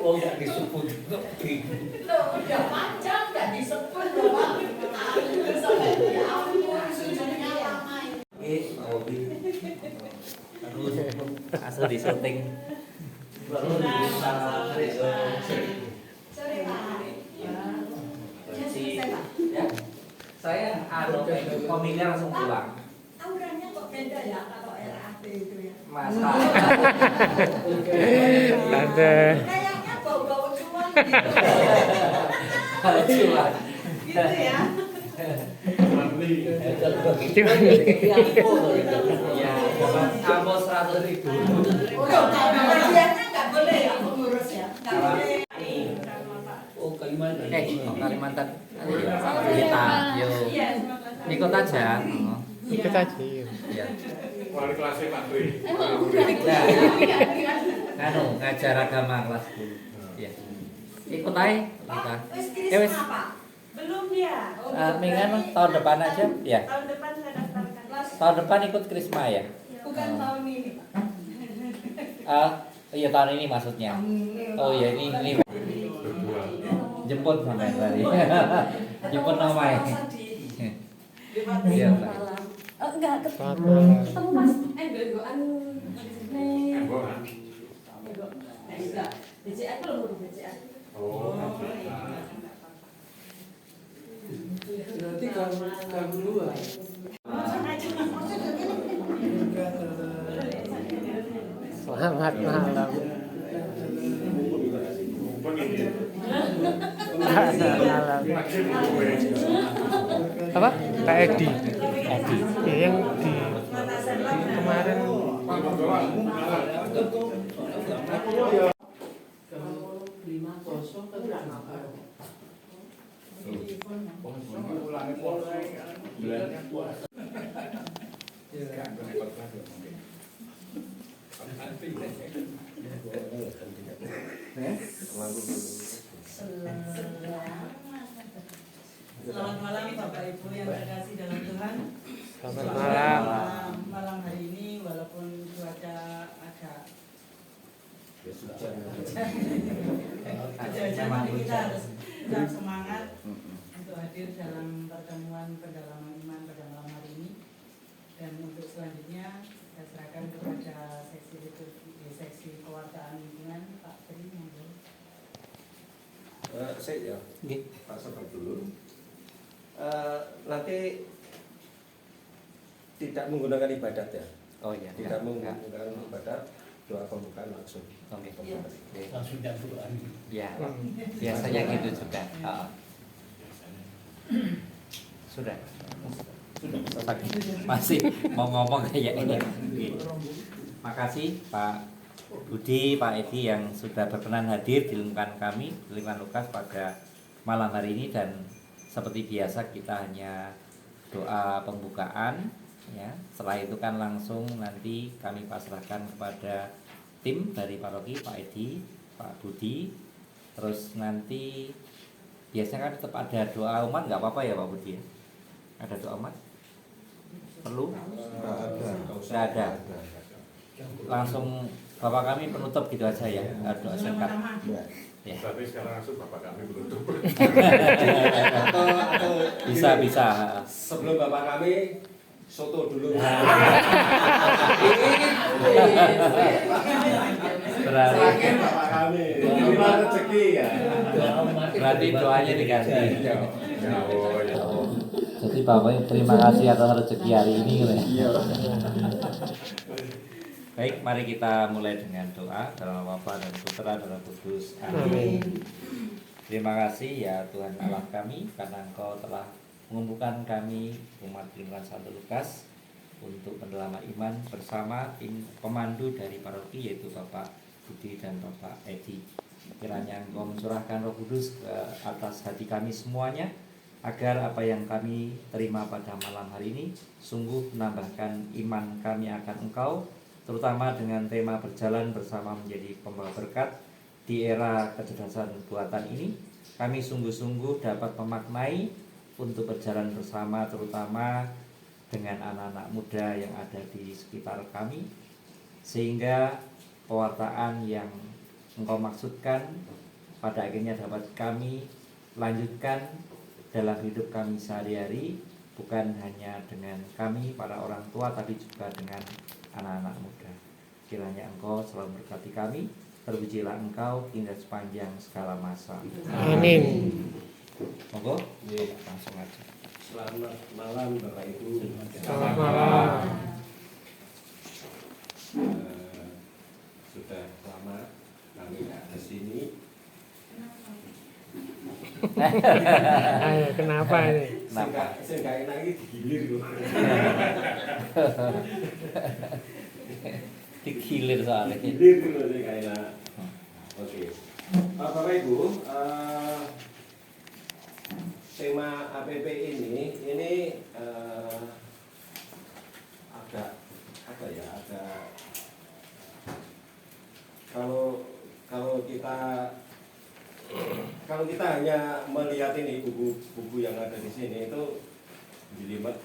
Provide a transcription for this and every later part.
Oh, nggak disebut. Loh, udah panjang nggak disebut loh, Pak. Aku sampai ya ampun, sujudnya lama ini. Terus asal di syuting. Baru bisa Sore, Pak. Ya, selesai, Pak. ya. Saya komiknya langsung pulang. Auranya kok beda ya kalau RAP itu ya? Masa. Tante. Kayaknya bau-bau cuan gitu. Cuan. Gitu ya? Ya, ambo 100.000. Oh, bagiannya nggak boleh ya pengurus ya? Nggak boleh. Oh, Kalimantan. Kalimantan. Kita, Kita, yuk. Ikut aja. Ikut aja. Iya. Wali kelasnya Pak Dwi. Anu, ngajar agama kelas 10. Iya. Ikut aja kita. Wis Ya, wis. Krisma, Pak? Belum ya? Minggu tahun depan aja, ya. Tahun depan saya daftarkan. Tahun depan ikut Krisma ya. Bukan tahun ini, Pak. Iya tahun ini maksudnya. Oh iya ini Berdua. jemput sama yang tadi. Jemput nama ya. Iya, Pak. Enggak Selamat ketemu malam. Mas. Begoan. Embok kan? Enggak. BCA belum huruf BCA. Oh. Berarti kamu dua. Selamat malam. Mumpun ini. Selamat malam. Makin gue. Apa? Kak Edi. Edi. Ya, yang di kemarin. Kalau 5-0 kan udah apa? Selamat malam Bapak Ibu yang terkasih dalam Tuhan. Selamat malam. Malam hari ini walaupun cuaca agak hujan, tapi kita harus tetap semangat untuk hadir dalam pertemuan pendalaman iman pada malam hari ini. Dan untuk selanjutnya saya serahkan kepada seksi kewartaan lingkungan Pak Tri. Saya ya, Pak Sabar dulu. Nanti tidak menggunakan ibadat ya, Oh iya. tidak menggunakan ibadat, doa pembukaan langsung. Oke. Langsung Ya. Biasanya gitu juga. Sudah. Masih mau ngomong kayak ini. Makasih Pak Budi, Pak Edi yang sudah berkenan hadir di lingkungan kami, di lingkungan Lukas pada malam hari ini, dan seperti biasa kita hanya doa pembukaan ya. Setelah itu kan langsung nanti kami pasrahkan kepada tim dari paroki, Pak Edi, Pak Budi. Terus nanti biasanya kan tetap ada doa umat, nggak apa-apa ya Pak Budi ya? Ada doa umat? Perlu? Nggak ada. Langsung Bapak kami penutup gitu aja ya, doa singkat. Ya. Tapi sekarang langsung Bapak kami menutup. Bisa. Sebelum Bapak kami soto dulu. Berarti Bapak kami. Terima rezeki ya. berarti doanya diganti. Ya, oh ya. Jadi Bapak terima kasih atas rezeki hari ini. Baik, mari kita mulai dengan doa dalam nama Bapa dan Putra dan Roh Kudus. Amin. Terima kasih ya Tuhan Allah kami, karena Engkau telah mengumpulkan kami umat lingkungan Santo Lukas untuk pendalaman iman bersama tim pemandu dari paroki, yaitu Bapak Budi dan Bapak Edi. Kiranya Engkau mencurahkan Roh Kudus ke atas hati kami semuanya, agar apa yang kami terima pada malam hari ini sungguh menambahkan iman kami akan Engkau, terutama dengan tema berjalan bersama menjadi pembawa berkat di era kecerdasan buatan ini. Kami sungguh-sungguh dapat memaknai untuk berjalan bersama, terutama dengan anak-anak muda yang ada di sekitar kami, sehingga pewartaan yang Engkau maksudkan pada akhirnya dapat kami lanjutkan dalam hidup kami sehari-hari, bukan hanya dengan kami para orang tua tapi juga dengan anak-anak muda. Kiranya Engkau selalu berkati kami, terpujilah Engkau hingga sepanjang segala masa. Amin. Monggo, langsung aja. Selamat malam Bapak Ibu. Selamat malam. Sudah lama kami nggak ke sini. Ayo, kenapa ini? Kenapa? Saya nggak enak ini digilir loh. Digilir soalnya. Digilir loh, saya nggak enak. Oke. Bapak Ibu, tema APP ini agak apa ya, agak kalau kita hanya melihat ini buku yang ada di sini itu jelimet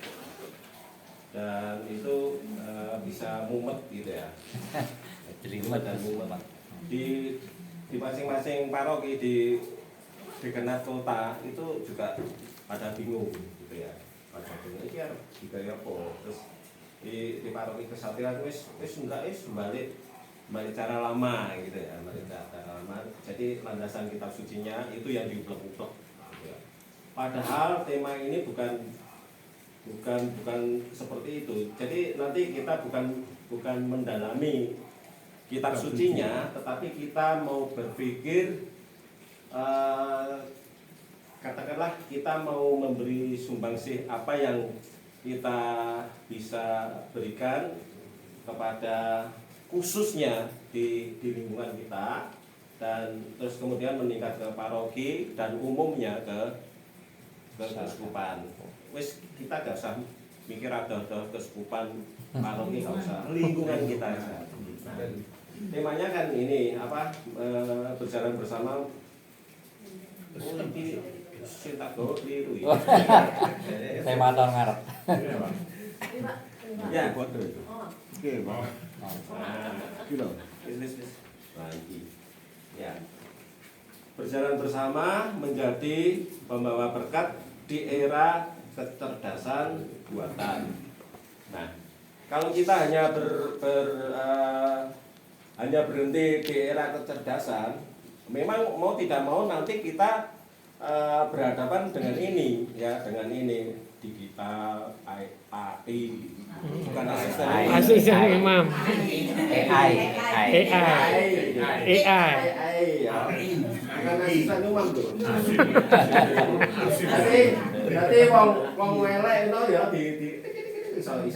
dan itu bisa mumet gitu ya. Jelimet dan mumet. Di masing-masing paroki di Kenat Kota itu juga pada bingung gitu ya. Pada bingung iki arep digaya apa. Terus di paroki Kesatria wis balik cara lama gitu ya, balik cara lama. Jadi landasan kitab sucinya itu yang diuplek-uplek gitu ya. Padahal tema ini bukan seperti itu. Jadi nanti kita bukan mendalami kitab sucinya, tetapi kita mau berpikir katakanlah kita mau memberi sumbangsih apa yang kita bisa berikan kepada khususnya di lingkungan kita, dan terus kemudian meningkat ke paroki dan umumnya ke keuskupan. Wis kita gak usah mikir ada keuskupan paroki, gak usah, lingkungan kita aja. Nah, temanya kan ini berjalan bersama. Cinta gawe keliru ya. Tema tahun ngarep. Ya, foto itu. Oke, Pak. Kilo. Lagi. Ya. Berjalan bersama menjadi pembawa berkat di era kecerdasan buatan. Nah, kalau kita hanya hanya berhenti di era kecerdasan, memang mau tidak mau nanti kita berhadapan dengan ini ya, dengan ini digital, AI, bukan Asisten imam. AI. ya, bukan asisten imam tuh. Berarti wong elek itu ya di iso apa?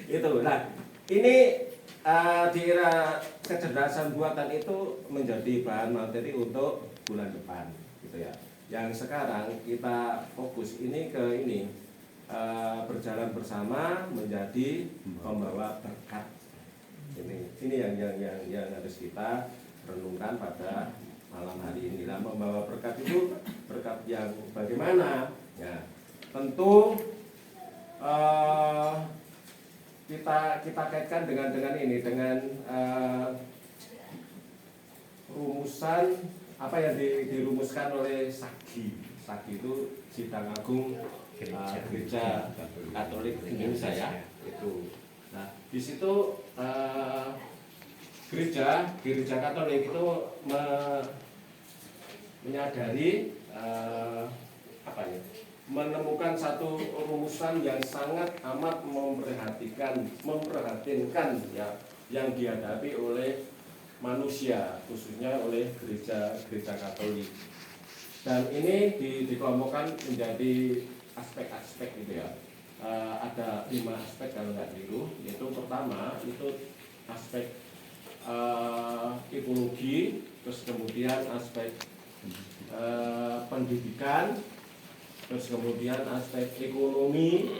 Itu. Nah, ini di era kecerdasan buatan itu menjadi bahan materi untuk bulan depan gitu ya. Yang sekarang kita fokus ini ke ini berjalan bersama menjadi pembawa berkat. Ini yang harus kita renungkan pada malam hari ini. Nah, membawa berkat itu berkat yang bagaimana? Ya, tentu kita kaitkan dengan rumusan apa yang dirumuskan oleh Sagi itu Sidang Agung Gereja Katolik Indonesia ya, itu. Nah, di situ gereja Katolik itu menyadari menemukan satu rumusan yang sangat amat memprihatinkan ya, yang dihadapi oleh manusia, khususnya oleh gereja Katolik. Dan ini dikelompokkan menjadi aspek-aspek gitu ya. Ada 5 aspek kalau nggak keliru. Yaitu pertama itu aspek ekologi, terus kemudian aspek pendidikan, terus kemudian aspek ekonomi,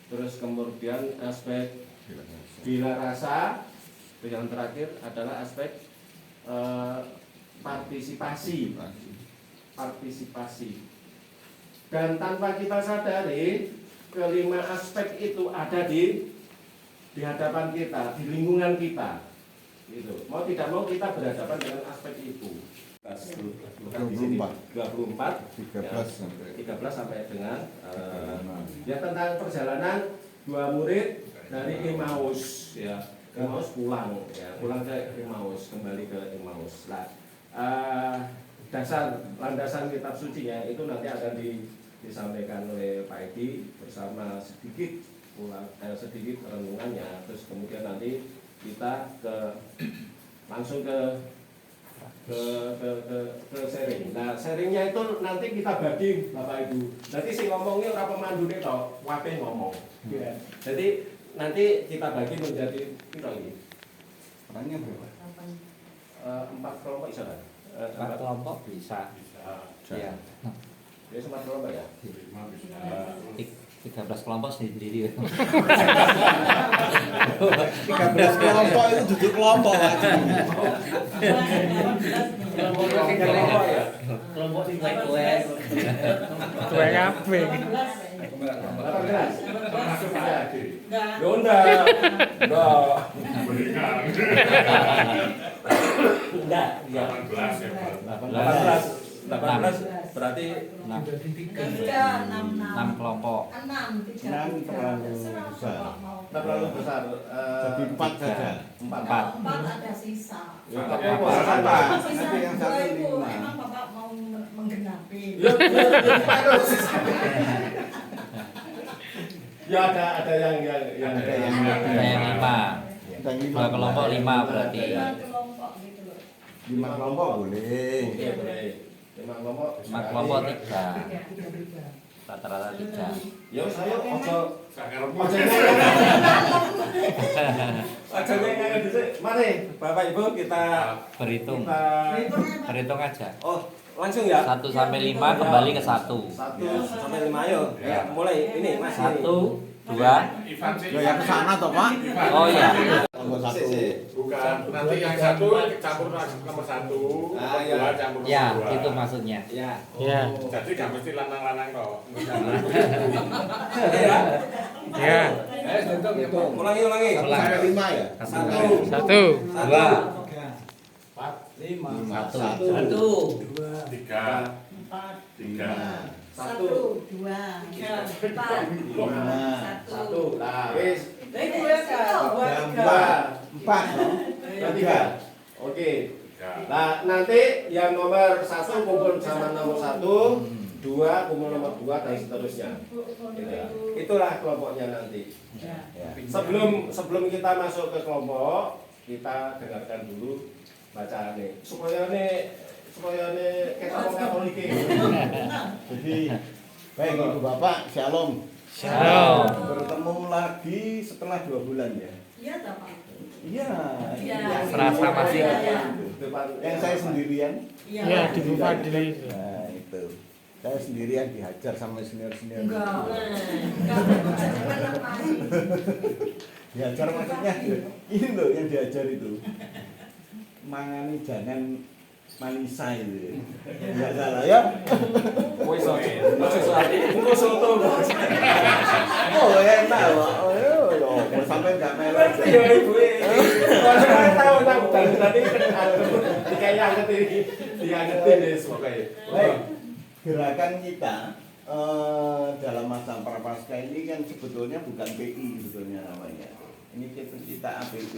terus kemudian aspek bila rasa, yang terakhir adalah aspek partisipasi. Dan tanpa kita sadari, kelima aspek itu ada di di hadapan kita, di lingkungan kita. Gitu. Mau tidak mau kita berhadapan dengan aspek itu. 24 13 sampai 13 sampai dengan ya tentang perjalanan dua murid dari Emmaus ya. Emmaus pulang ke Emmaus, kembali ke Emmaus. Nah, landasan kitab sucinya itu nanti akan disampaikan oleh Pak Edi bersama sedikit renungannya. Terus kemudian nanti kita langsung ke sharing. Nah, sharingnya itu nanti kita bagi Bapak Ibu. Nanti si ngomongnya ora pemandune to, wape ngomong. Ya. Jadi nanti kita bagi menjadi piro iki? orangnya berapa? 4 kelompok bisa kan? 4 kelompok bisa. Iya. Ya 4 kelompok ya. 13 kelompok sendiri. 13 kelompok itu duduk kelompok aja. Kelompok sing kuek-kuek. Tuwe kabeh. 18. Termasuk saya. Enggak. Ya enggak. Enggak, ya. 18 berarti 6 kelompok. 6 terlalu besar. terlalu besar. Jadi 4 saja. 4. 4 ada sisa. Ya, Empat. tapi apa? Apa? Kalau sisa Nanti yang 2 1 itu 5. emang Bapak mau menggenapi. Ya ada yang Ada yang Ada yang 5. Yang 2 kelompok 5 berarti. 5 kelompok gitu loh. 5 kelompok boleh. Oke, boleh. 5 kelompok. 5 kelompok 3. Rata-rata 3. Ya saya ojo nyanyi dhisik. Mari Bapak Ibu kita Berhitung. Berhitung aja. Oh, langsung ya. 1 sampai 5 kembali ke 1. 1 sampai 5 ayo. Ya, mulai ini Mas. 1, 2. Loh yang ke sana toh, Pak? Oh iya. Nomor 1. Bukan, nanti yang satu campur nomor 1, Ah, iya. dua campur nomor Ya, 2. itu maksudnya. Ya. Ya. Jadi gak mesti lanang-lanang kok. Ya. Ya. Ulangi. Sampai 5 ya? 1. 2. 5. 1. 3, 3. 1, 2, 4, 1. Nah, wis. Gambar 4 dong. 3. Oke. Nah, nanti yang nomor 1 kumpul sama nomor 1, 2 kumpul nomor 2 dan seterusnya. Gitu ya. Itulah kelompoknya nanti. Ya. Sebelum kita masuk ke kelompok, kita dengarkan dulu bacaannya. Supaya kita mau Katolik. Jadi baik Ibu Bapak, Shalom. Shalom. Bertemu lagi setelah 2 bulan ya. Iya toh, Pak? Iya. Iya. Serasa masih. Yang saya sendirian. Ya, di Bu Fadli. Nah, itu. Saya sendirian dihajar sama senior-senior. Enggak. Dihajar maksudnya ini loh yang diajar itu. Mangani jangan manisa itu. Enggak salah ya. Wis soto. Oh, enak loh. Oh, sampai enggak melek. Ya Ibu. Saya tahu tadi diangetin deh pokoknya. Baik. Gerakan kita dalam masa prapaskah ini kan sebetulnya bukan PI sebetulnya namanya. Ini kita APP.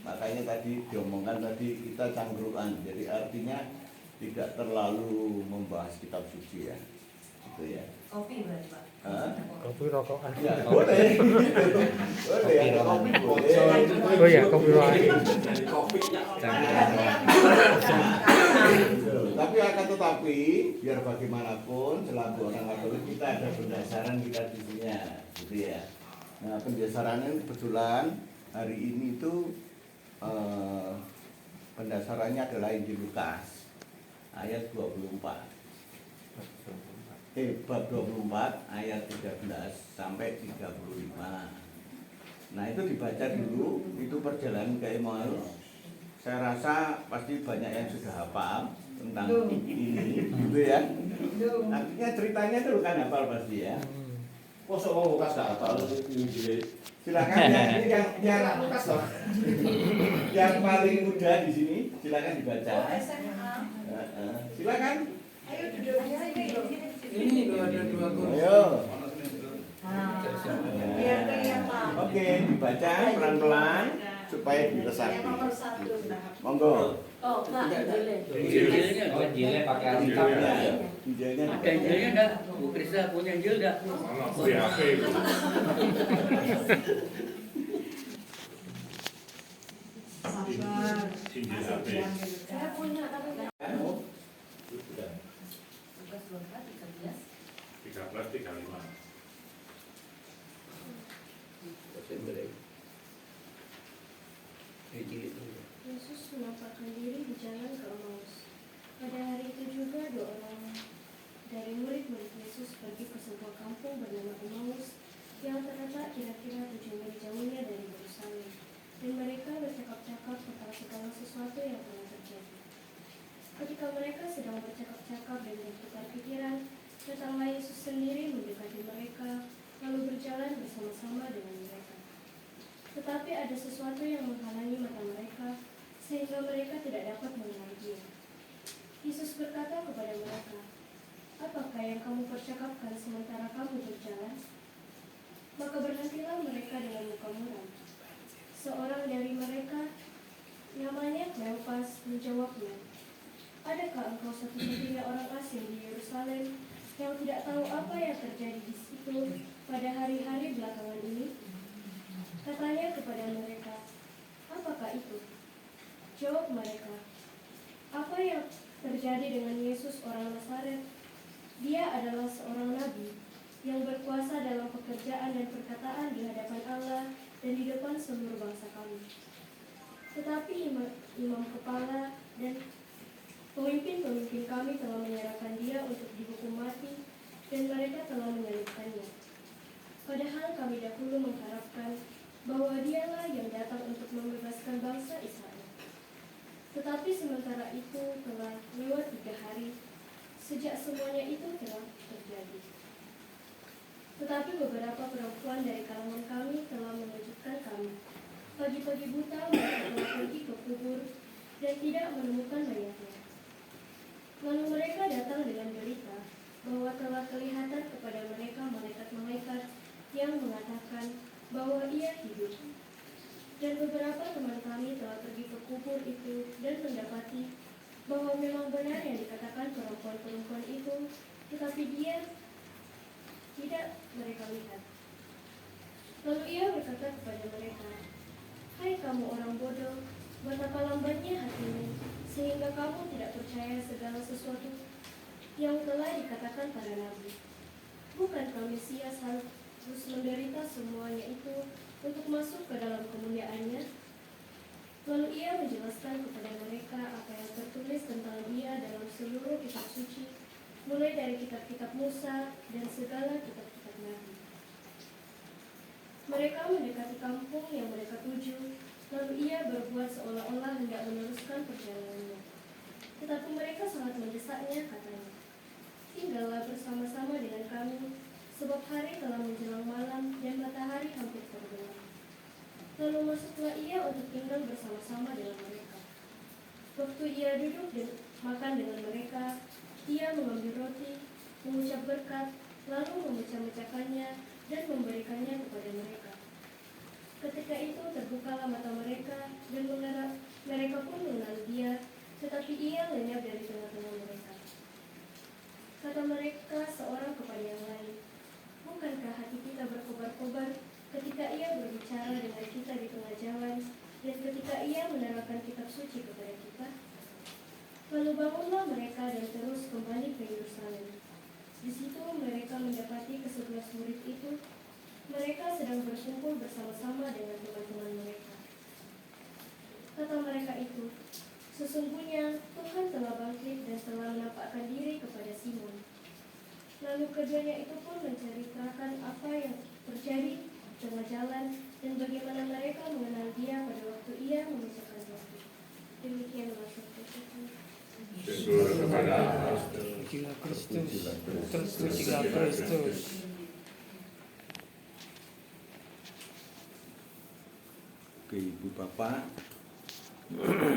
Makanya tadi diomongkan tadi kita cangkruan. Jadi artinya tidak terlalu membahas kitab suci ya. Gitu ya. Kopi berarti, Pak. Hah? Kopi rokokan. Ya, boleh. Boleh ya, kopi boleh. Oh ya, kopi rokokan. Tapi akan tetapi biar bagaimanapun selaku orang Katolik kita ada pendasar disinya, gitu ya. Nah, pendasarannya kebetulan hari ini itu pendasarannya adalah Injil Lukas ayat 24. Bab 24 ayat 13 sampai 35. Nah, itu dibaca dulu, itu perjalanan ke Emmaus. Saya rasa pasti banyak yang sudah hafal tentang ini, gitu ya. Artinya ceritanya itu kan hafal pasti ya. Kosok wong Lukas gak apa Injil. Silakan yang Lukas toh. yang paling muda di sini silakan dibaca. SMA. Silakan. Ayo duduk di sini. Ini kalau ada 2 kursi. Ayo. Biar kelihatan. Oke, dibaca pelan-pelan supaya diresapi. Yang nomor 1. Monggo. Oh, Pak, boleh. Oh, Injilnya pakai Alkitab ya. Injilnya Ada Injilnya enggak? Bu Krista punya Injil enggak? Ono BAP. Sabar. Injil Masih HP. diambil. Saya punya tapi nggak. Sudah. 13:35. Injil itu. Yesus menampakkan diri di jalan ke Emmaus. Pada hari itu juga 2 orang dari murid-murid Yesus pergi ke sebuah kampung bernama Emmaus yang terletak kira-kira 7 mil jauhnya dari Yerusalem. Dan mereka bercakap-cakap tentang segala sesuatu yang telah terjadi. Ketika mereka sedang bercakap-cakap dan bertukar pikiran, datanglah Yesus sendiri mendekati mereka, lalu berjalan bersama-sama dengan mereka. Tetapi ada sesuatu yang menghalangi mata mereka, sehingga mereka tidak dapat mengenal Dia. Yesus berkata kepada mereka, "Apakah yang kamu percakapkan sementara kamu berjalan?" Maka berhentilah mereka dengan muka muram. Seorang dari mereka, namanya Kleopas, menjawabnya, "Adakah engkau satu-satunya orang asing di Yerusalem yang tidak tahu apa yang terjadi di situ pada hari-hari belakangan ini?" Katanya kepada mereka, "Apakah itu?" Jawab mereka, "Apa yang terjadi dengan Yesus orang Nazaret? Dia adalah seorang nabi yang berkuasa dalam pekerjaan dan perkataan di hadapan Allah dan di depan seluruh bangsa kami. Tetapi imam kepala dan pemimpin-pemimpin kami telah menyerahkan dia untuk dihukum mati dan mereka telah menyalibkannya. Padahal kami dahulu mengharapkan bahwa dialah yang datang untuk membebaskan bangsa Israel. Tetapi sementara itu telah lewat 3 hari sejak semuanya itu telah terjadi. Tetapi beberapa perempuan dari kalangan kami telah mengejutkan kami. Pagi-pagi buta mereka telah pergi ke kubur dan tidak menemukan mayatnya. Lalu mereka datang dengan berita bahwa telah kelihatan kepada mereka malaikat-malaikat yang mengatakan bahwa ia hidup. Dan beberapa teman kami telah pergi ke kubur itu dan mendapati bahwa memang benar yang dikatakan perempuan-perempuan itu, tetapi dia tidak mereka lihat. Lalu ia berkata kepada mereka, "Hai kamu orang bodoh, betapa lambatnya hatimu, sehingga kamu tidak percaya segala sesuatu yang telah dikatakan para nabi. Bukankah Mesias harus menderita semuanya itu untuk masuk ke dalam kemuliaannya?" Lalu ia menjelaskan kepada mereka apa yang tertulis tentang dia dalam seluruh kitab suci, mulai dari kitab-kitab Musa dan segala kitab-kitab Nabi. Mereka mendekati kampung yang mereka tuju, lalu ia berbuat seolah-olah hendak meneruskan perjalanannya. Tetapi mereka sangat mendesaknya, katanya, "Tinggallah bersama-sama dengan kami, sebab hari telah menjelang malam dan matahari hampir terbenam." Lalu masuklah ia untuk tinggal bersama-sama dengan mereka. Waktu ia duduk dan makan dengan mereka, ia mengambil roti, mengucap berkat, lalu memecah-mecahkannya dan memberikannya kepada mereka. Ketika itu terbukalah mata mereka dan mereka pun mengenal dia, tetapi ia lenyap dari tengah-tengah mereka. Kata mereka seorang kepada yang lain, "Bukankah hati kita berkobar-kobar ketika ia berbicara dengan kita di tengah jalan dan ketika ia menerangkan kitab suci kepada kita?" Lalu bangunlah mereka dan terus kembali ke Yerusalem. Di situ mereka mendapati ke-11 murid itu. Mereka sedang berkumpul bersama-sama dengan teman-teman mereka. Kata mereka itu, "Sesungguhnya Tuhan telah bangkit dan telah menampakkan diri kepada Simon." Lalu keduanya itu pun menceritakan apa yang terjadi di tengah jalan dan bagaimana mereka mengenal dia pada waktu ia memecahkan roti. Demikianlah sabda Tuhan. Syukur kepada Allah. Pujilah Kristus. Terpujilah Kristus. Oke, Ibu Bapak,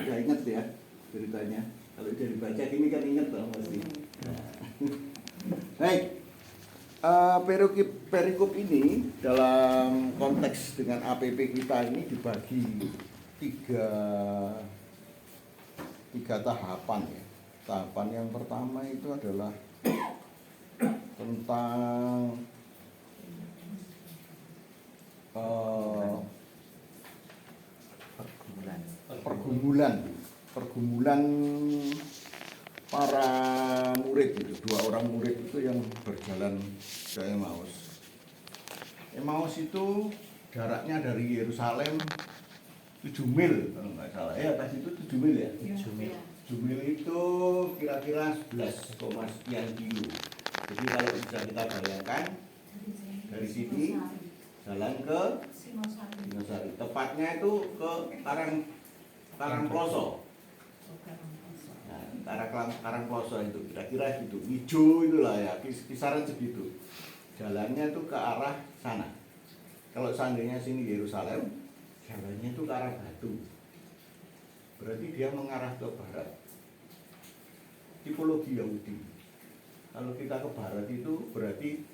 ya ingat ya ceritanya. Kalau udah dibaca ini kan ingat dong pasti. Baik, perikop ini dalam konteks dengan APP kita ini dibagi tiga tahapan ya. Tahapan yang pertama itu adalah tentang pergumulan para murid itu, 2 orang murid itu yang berjalan ke Emmaus. Emmaus itu jaraknya dari Yerusalem 7 mil kalau nggak salah. Atas itu 7 mil ya. 7 mil. 7 mil itu kira-kira 11, sekian kilo. Jadi kalau bisa kita bayangkan dari sini jalan ke Singosari. Tepatnya itu ke Karangploso. Nah, Karangploso itu kira-kira gitu. Hijau itulah ya, kisaran segitu. Jalannya itu ke arah sana. Kalau seandainya sini Yerusalem, jalannya itu ke arah Batu. Berarti dia mengarah ke barat. Tipologi Yahudi. Kalau kita ke barat itu berarti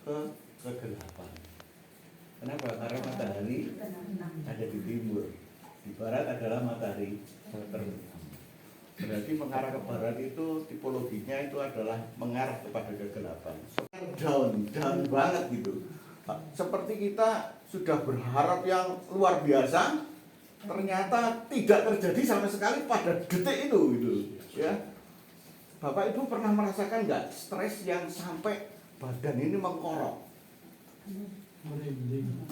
ke kegelapan. Kenapa? Karena matahari ada di timur. Di barat adalah matahari terbenam. Berarti mengarah ke barat itu tipologinya itu adalah mengarah kepada kegelapan. Down banget gitu. Seperti kita sudah berharap yang luar biasa, ternyata tidak terjadi sama sekali pada detik itu gitu. Ya. Bapak Ibu pernah merasakan nggak stres yang sampai badan ini mengkorok?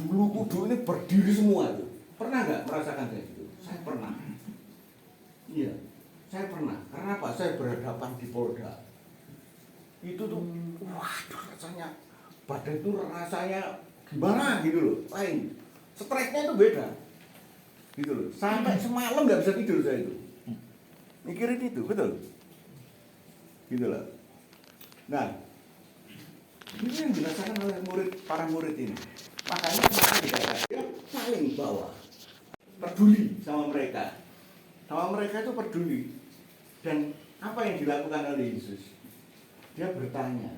Bulu kuduk ini berdiri semua itu. Pernah nggak merasakan kayak gitu? Saya pernah. Iya, saya pernah. Karena apa? Saya berhadapan di Polda. Itu tuh, waduh rasanya, badan itu rasanya gimana gitu loh. Lain. Stresnya itu beda. Gitu loh. Sampai semalam nggak bisa tidur saya itu. Mikirin itu, betul? Gitu loh. Nah, ini yang dirasakan oleh para murid ini. Makanya kemarin dikatakan dia paling bawah, peduli sama mereka itu peduli. Dan apa yang dilakukan oleh Yesus? Dia bertanya,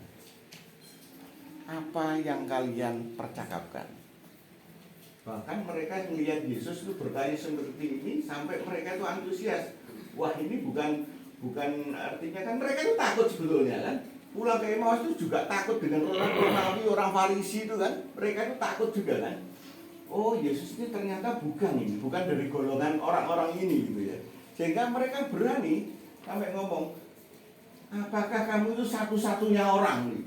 apa yang kalian percakapkan? Bahkan mereka melihat Yesus itu bertanya seperti ini sampai mereka itu antusias. Wah, ini bukan artinya kan mereka itu takut sebetulnya kan. Pulang ke Emmaus itu juga takut dengan orang Romawi, orang Farisi itu kan. Mereka itu takut juga kan. Oh, Yesus ini ternyata bukan dari golongan orang-orang ini gitu ya. Sehingga mereka berani sampai ngomong, apakah kamu itu satu-satunya orang nih,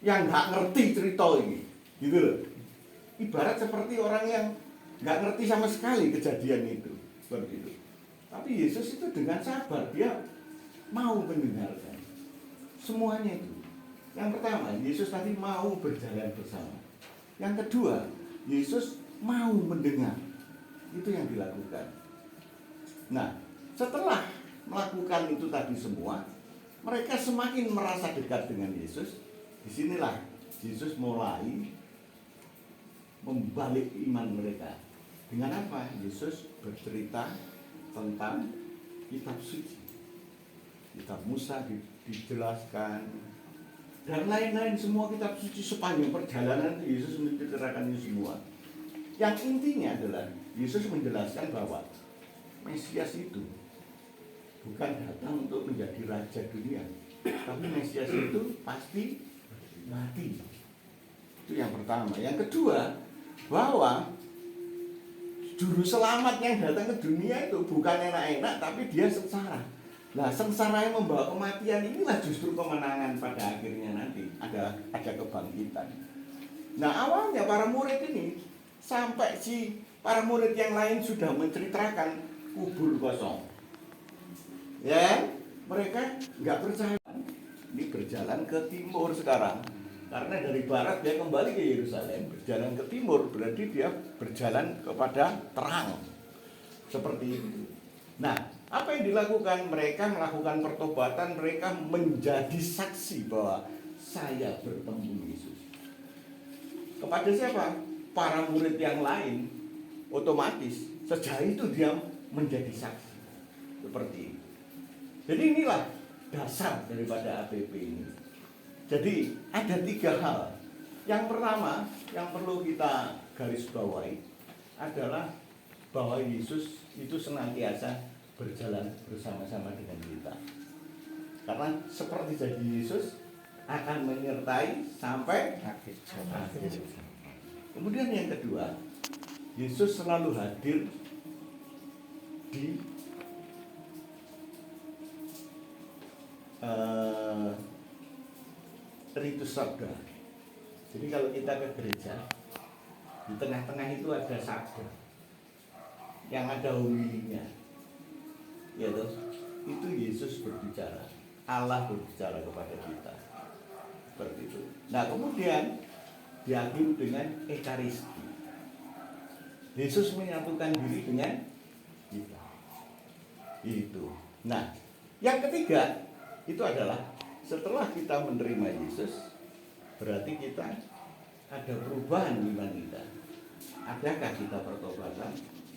yang nggak ngerti cerita ini, gitu loh. Ibarat seperti orang yang nggak ngerti sama sekali kejadian itu, seperti itu. Tapi Yesus itu dengan sabar, dia mau mendengarkan semuanya itu. Yang pertama, Yesus tadi mau berjalan bersama. Yang kedua, Yesus mau mendengar. Itu yang dilakukan. Nah, setelah melakukan itu tadi semua, mereka semakin merasa dekat dengan Yesus. Disinilah Yesus mulai membalik iman mereka. Dengan apa? Yesus bercerita tentang kitab suci. Kitab Musa dijelaskan, dan lain-lain semua kitab suci sepanjang perjalanan Yesus menceritakan itu semua. Yang intinya adalah Yesus menjelaskan bahwa Mesias itu bukan datang untuk menjadi raja dunia, tapi Mesias itu pasti mati. Itu yang pertama. Yang kedua, bahwa juru selamat yang datang ke dunia itu bukan enak-enak, tapi dia sengsara. Nah, sengsara yang membawa kematian inilah justru kemenangan pada akhirnya nanti. Ada kebangkitan. Nah, awalnya para murid ini sampai para murid yang lain sudah menceritakan kubur kosong. Ya, mereka nggak percaya. Ini berjalan ke timur sekarang. Karena dari barat dia kembali ke Yerusalem, berjalan ke timur berarti dia berjalan kepada terang. Seperti itu. Nah, apa yang dilakukan? Mereka melakukan pertobatan, mereka menjadi saksi bahwa saya bertemu Yesus. Kepada siapa? Para murid yang lain otomatis sejak itu dia menjadi saksi. Seperti itu. Jadi inilah dasar daripada APP ini. Jadi ada 3 hal. Yang pertama yang perlu kita garis bawahi adalah bahwa Yesus itu senantiasa berjalan bersama-sama dengan kita. Karena seperti jadi Yesus akan menyertai sampai akhir. Kemudian yang kedua, Yesus selalu hadir di ritus sabda. Jadi kalau kita ke gereja, di tengah-tengah itu ada sabda yang ada homilinya, ya toh, itu Yesus berbicara, Allah berbicara kepada kita, seperti itu. Nah kemudian diakhiri dengan Ekaristi. Yesus menyatukan diri dengan kita. Itu. Nah, yang ketiga itu adalah setelah kita menerima Yesus, berarti kita ada perubahan iman kita. Adakah kita pertobatan?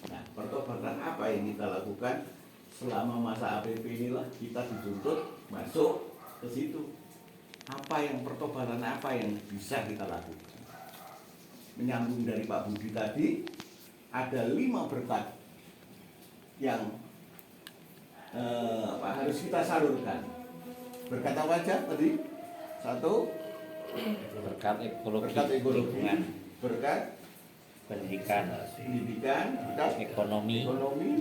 Nah, pertobatan apa yang kita lakukan selama masa APP inilah kita dituntut masuk ke situ. Apa yang pertobatan apa yang bisa kita lakukan? Menyambung dari Pak Budi tadi, ada 5 berkat yang harus kita salurkan. Berkat apa aja tadi? 1, berkat ekologi, berkat pendidikan, berkat ekonomi,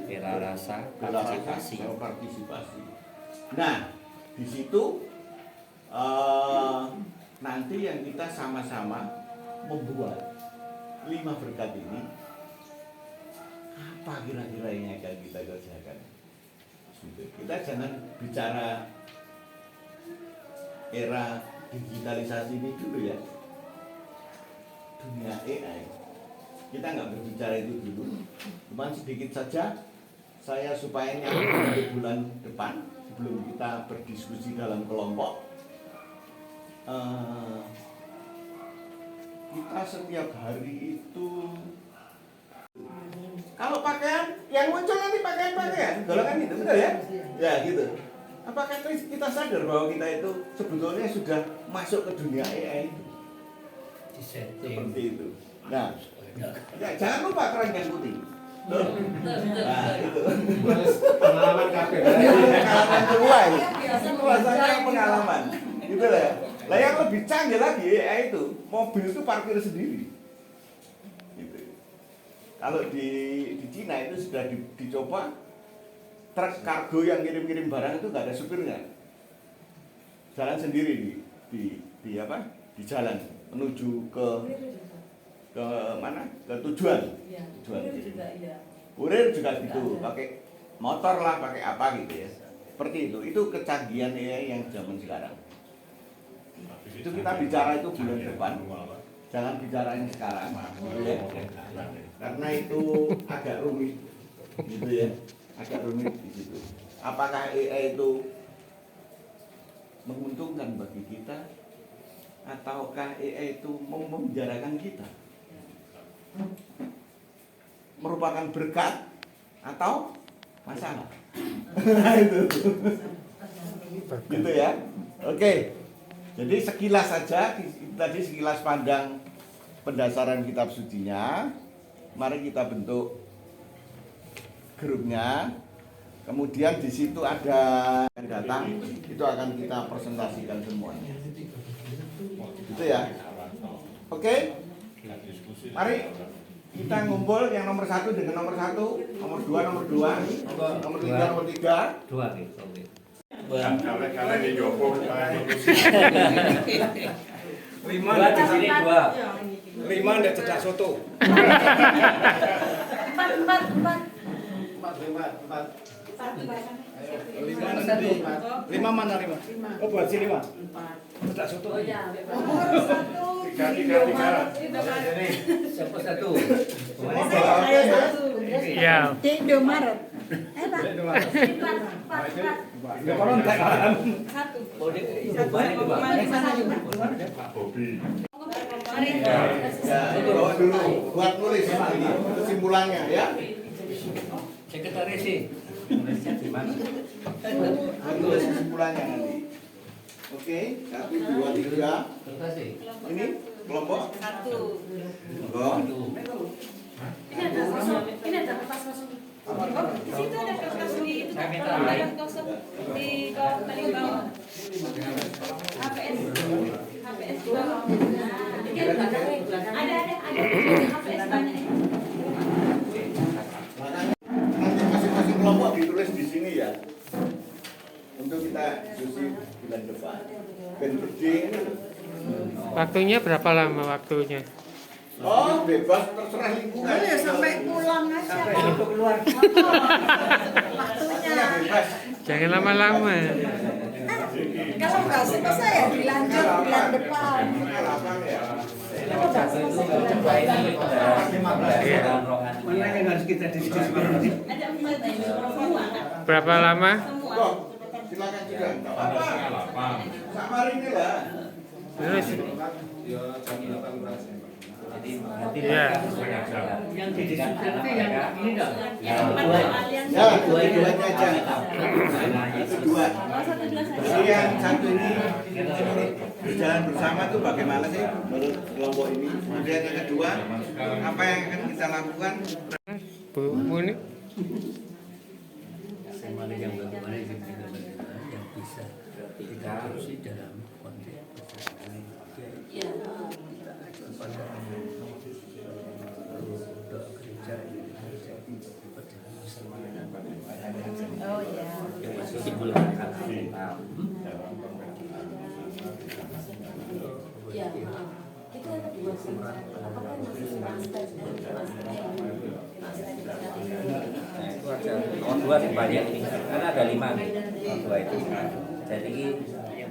bela rasa, partisipasi. Nah, di situ nanti yang kita sama-sama membuat 5 berkat ini, apa kira-kira yang akan kita kerjakan? Kita jangan bicara era digitalisasi ini dulu ya, dunia AI. Kita nggak berbicara itu dulu, cuma sedikit saja saya supaya nyambung di bulan depan sebelum kita berdiskusi dalam kelompok. Kita setiap hari itu kalau pakaian yang muncul nanti pakaian golongan itu betul ya? Ya gitu. Apakah kita sadar bahwa kita itu sebetulnya sudah masuk ke dunia AI itu? Seperti itu. Nah, ya jangan lupa keranjang putih. Nah, itu. Pengalaman kabeh. Pengalaman tua ya. Rasanya pengalaman. Gitu lah. Lah yang lebih canggih lagi AI itu, mobil itu parkir sendiri. Gitu. Kalau di Cina itu sudah dicoba, truk kargo yang kirim-kirim barang itu nggak ada supirnya, jalan sendiri di jalan menuju ke mana, ke tujuan. Kurir juga gitu, pakai motor lah, pakai apa gitu ya, seperti itu kecanggihan AI yang zaman sekarang. Itu kita bicara itu bulan depan, jangan bicara ini sekarang, gitu ya. Karena itu agak rumit, gitu ya. Agak rumit di situ. Apakah AI itu menguntungkan bagi kita ataukah AI itu memenjarakan kita? Merupakan berkat atau masalah? Itu. Gitu ya. Oke. Jadi sekilas saja tadi sekilas pandang pendasaran kitab sucinya. Mari kita bentuk grupnya, kemudian di situ ada yang datang, itu akan kita presentasikan semuanya. Gitu ya. Oke? Mari kita ngumpul yang nomor 1 dengan nomor 1, nomor 2, nomor 2, nomor 3, nomor 3. 2 gitu. Kalau di Joko, 5 di sini 2. 5 ndak cedak soto. 4. 5 mana 5? Oh buat si 5. Cedak soto. Oh ya. 3. Siapa 1? Ya. Di Indomaret. Pak. 4. Oh, dia banyak juga. Pak Bobi. Ya, bawa dulu buat nulis ini kesimpulannya ya. Sekretaris sih. Nulisnya gimana? Buat nulis kesimpulannya nanti. Oke, 1, 2, 3. Ini kelompok 1. Ini ada kertas kosong. Di situ ada kertas di itu lembaran kosong di bawah paling bawah. HPS di bawah. Ada HPS banyak. Nanti masing-masing kelompok ditulis di sini ya. Untuk kita diskusi bulan depan. Ben gede. Waktunya berapa lama waktunya? Oh, bebas terserah lingkungan. Ya sampai pulang aja. Sampai itu keluar. Waktunya bebas. Jangan lama-lama. Kalau nggak selesai ya dilanjut bulan depan. Pengalaman ya. Satu itu coba ini pembelajaran rohani. Mana yang harus kita diskusi? Ada 4 ini semua. Berapa lama? Kok, silakan juga. Enggak apa-apa. Samarin lah. Terus Jadi mengerti Iya. Yang didiskusikan itu yang ini dong. Ya, dua-duanya aja. Itu dua. Jadi yang satu ini berjalan bersama tuh bagaimana sih menurut kelompok ini? Kemudian yang kedua, apa yang akan kita lakukan? Bu Muni. Semua yang bagaimana yang bisa kita harus dalam konteks Oh iya. Ya, itu yang kedua sih. Apakah masih step Itu aja. Nomor 2 sih banyak ini. Karena ada 5 nih. Nomor 2 itu. Jadi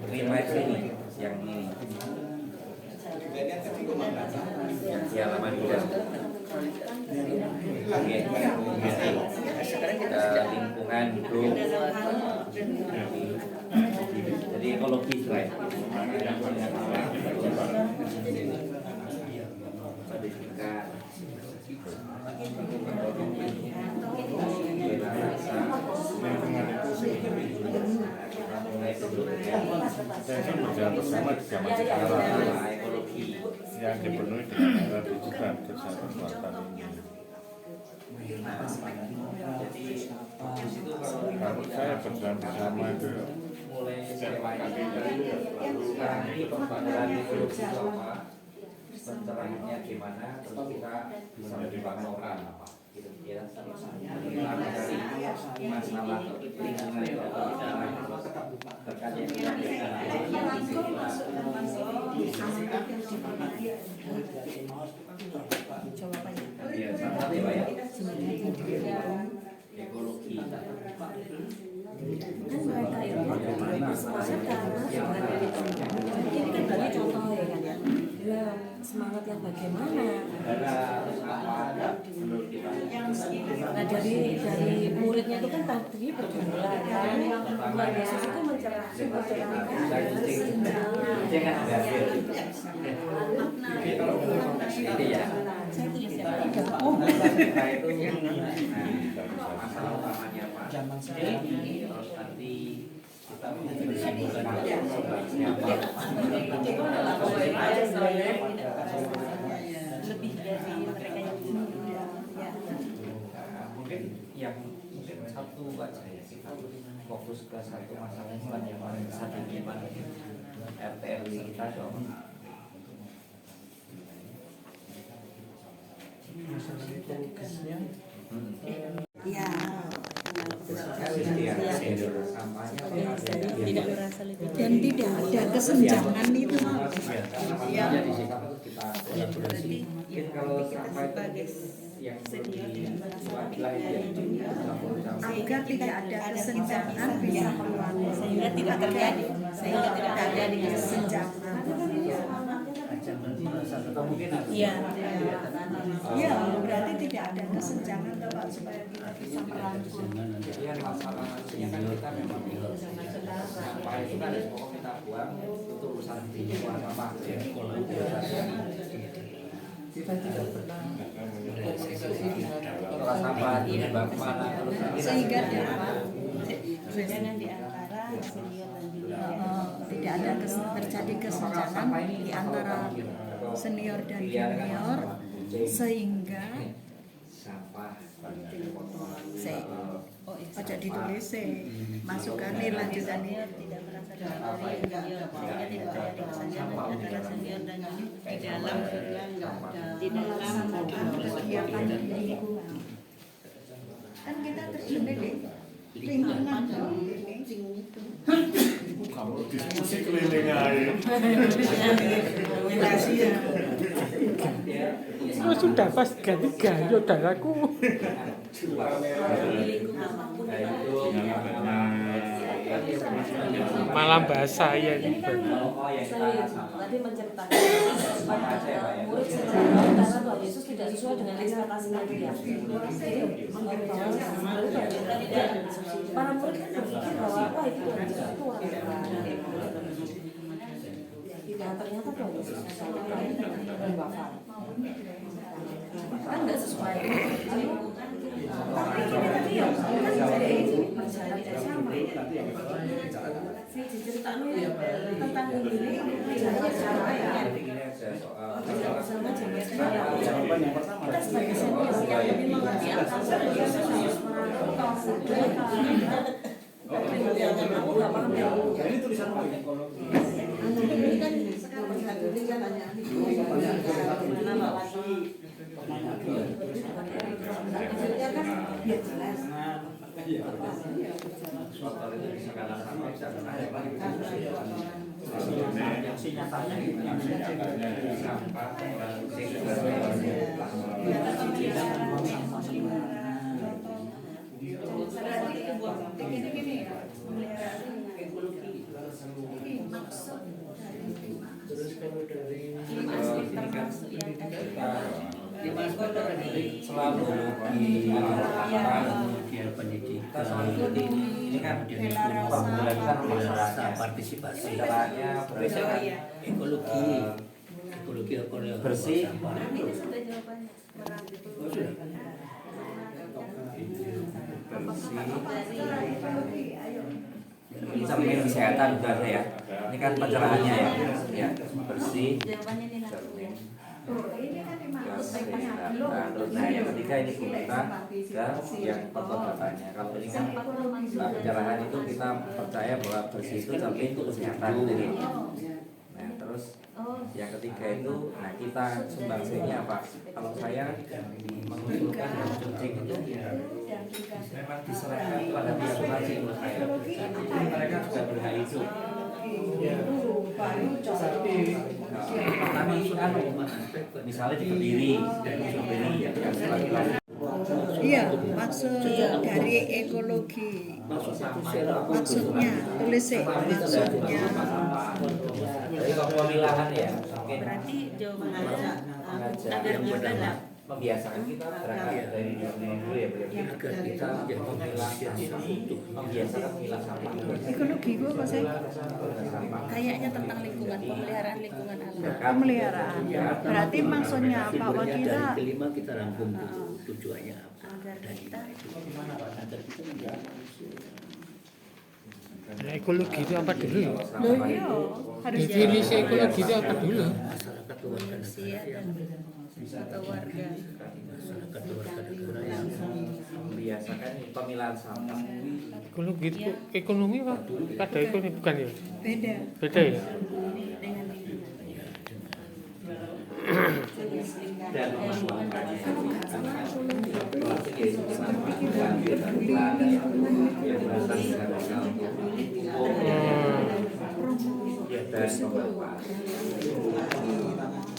5 itu ini yang ini. Ya lama juga. Oke. Lingkungan hidup. Jadi ekologis lah. Pendidikan. Berjalan bersama di zaman sekarang Ekologi. yang dipenuhi dengan era digital kesehatan selatan ini. Kalau saya berjalan bersama itu Mulai sekarang ini pembangunan ekologi itu apa? Pencerahannya gimana? Terus kita bisa membangun apa? Gitu ya. Kita mencari masalah lingkungan itu apa? Terkait yang ya, sama ya, Pak ya. Ekologi. kan mereka itu semangat karena ini kan berarti contoh ya kan ya. Ya semangat yang bagaimana? Nah dari muridnya itu kan tadi berjumlah kan. Tuhan Yesus itu mencerahkan Jangan berhasil. Ini ya. saya tulis ya. Kita itu masalah utamanya Pak. Terus nanti kita menjelaskan sebaiknya apa. Lebih dari mereka yang Mungkin yang satu aja ya, kita fokus ke satu masalah yang paling besar di gimana RT RW kita dong. Ya. tidak merasa lebih Dan tidak ada kesenjangan itu. Ya. Di situ kita kolaborasi. Mungkin kalau sampai yang Agar tidak ada kesenjangan bisa sehingga tidak terjadi kesenjangan. jangan merasa kemungkinan. Iya. Ya, berarti tidak ada kesenjangan toh Pak supaya kita bisa merangkul. Iya, masalahnya kan kita memang sampah itu kan pokoknya kita buang itu urusan buang sampah ya. Kita tidak pernah Kalau sampah dibuang kemana Sehingga jangan di antara tidak ada terjadi kesenjangan di antara senior dan junior sehingga ojo ditulis masukan lanjutan tidak merasa sehingga tidak terjadi kesenjangan antara senior dan junior di dalam kegiatan di lingkungan. Kan kita terjun di lingkungan Kamu diskusi keliling aja. Oh, sudah pas ganti gayo darahku. Malam bahasa ya. Ini kan tadi menceritakan supaya murid sejarah karena Tuhan Yesus tidak sesuai dengan ekspektasinya dia. Jadi para murid kan berpikir bahwa wah itu Tuhan Yesus itu orang Tuhan. Nah ternyata Tuhan Yesus dengan Bapa kan nggak sesuai. Tapi ya kan jadi percaya tidak sama. Ceritanya tentang ini cara ya. Sama jawaban yang pertama. Kita sebagai senior yang lebih mengerti apa yang harus Ini tulisan apa ya? ini kan sekarang ini kan hanya maksudnya kan ya jelas. Soal itu bisa karena sama bisa karena yang sinyatanya sampah Gini ya, maksud selalu kemudian pendidikan, ini kan pembelajaran masyarakat partisipasi, caranya ekologi bersih. Cermin kesehatan juga ada ya. Ini kan pencerahannya ya, bersih, cermin, kesehatan. Nah yang ketiga ini kita dan yang pengobatan. Kalau ini kan pencerahan itu kita percaya bahwa bersih itu cermin itu kesehatan. Nah terus yang ketiga itu, nah kita sumbangsinya apa? Kalau saya mengusulkan yang penting itu memang diserahkan pada pihak masing menurut saya. Mereka juga berhak hidup. Tapi kan misalnya di Kediri yang laki-laki. Iya, maksud dari ekologi. Maksudnya tulis maksudnya. Dari pemilahan ya. berarti jawaban Agar mudah membiasakan kita berangkat dari dulu ya agar kita memilah membiasakan memilah sampah. Ekologi gue apa sih? Kayaknya tentang lingkungan, pemeliharaan lingkungan alam. Pemeliharaan. Berarti maksudnya apa? Bahwa dari kita kelima kita rangkum tujuannya apa? agar kita Nah, ekologi itu apa dulu? loh iya harus Definisi ekologi itu apa dulu? Masyarakat manusia dan atau warga. masyarakat warga yang Membiasakan pemilahan sampah. Ekologi itu ekonomi pak? Ada ekonomi bukan ya? Beda Beda ya? dengan lingkungan. Dan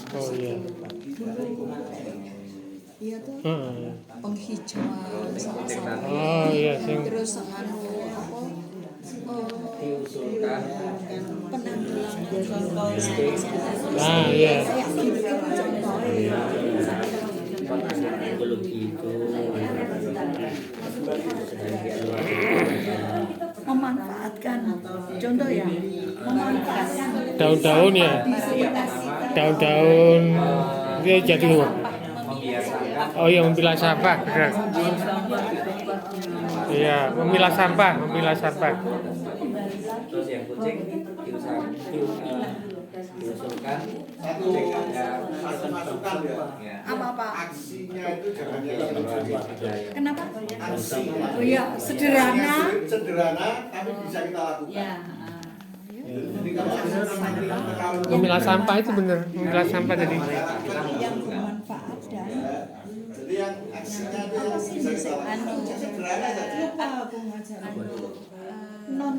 Oh iya. Iya tuh penghijauan sama-sama. Oh iya, Terus anu apa? diusulkan Penanggulangan Nah, iya. Ekologi itu memanfaatkan, contoh ya, memanfaatkan Daun-daun ya. Daun-daun dia jadi Membiasakan oh iya memilah sampah, benar. Iya, memilah sampah. terus yang kucing diusulkan Satu masukan ya. apa? Aksinya itu jangan yang Kenapa? aksi. Oh iya, sederhana. Sederhana tapi bisa kita lakukan. Ya. Jadi kalau Memilah sampah itu benar, memilah sampah tadi. Yang bermanfaat dan jadi yang aksinya itu yang bisa kita lakukan. Sederhana saja. lupa aku ngajar non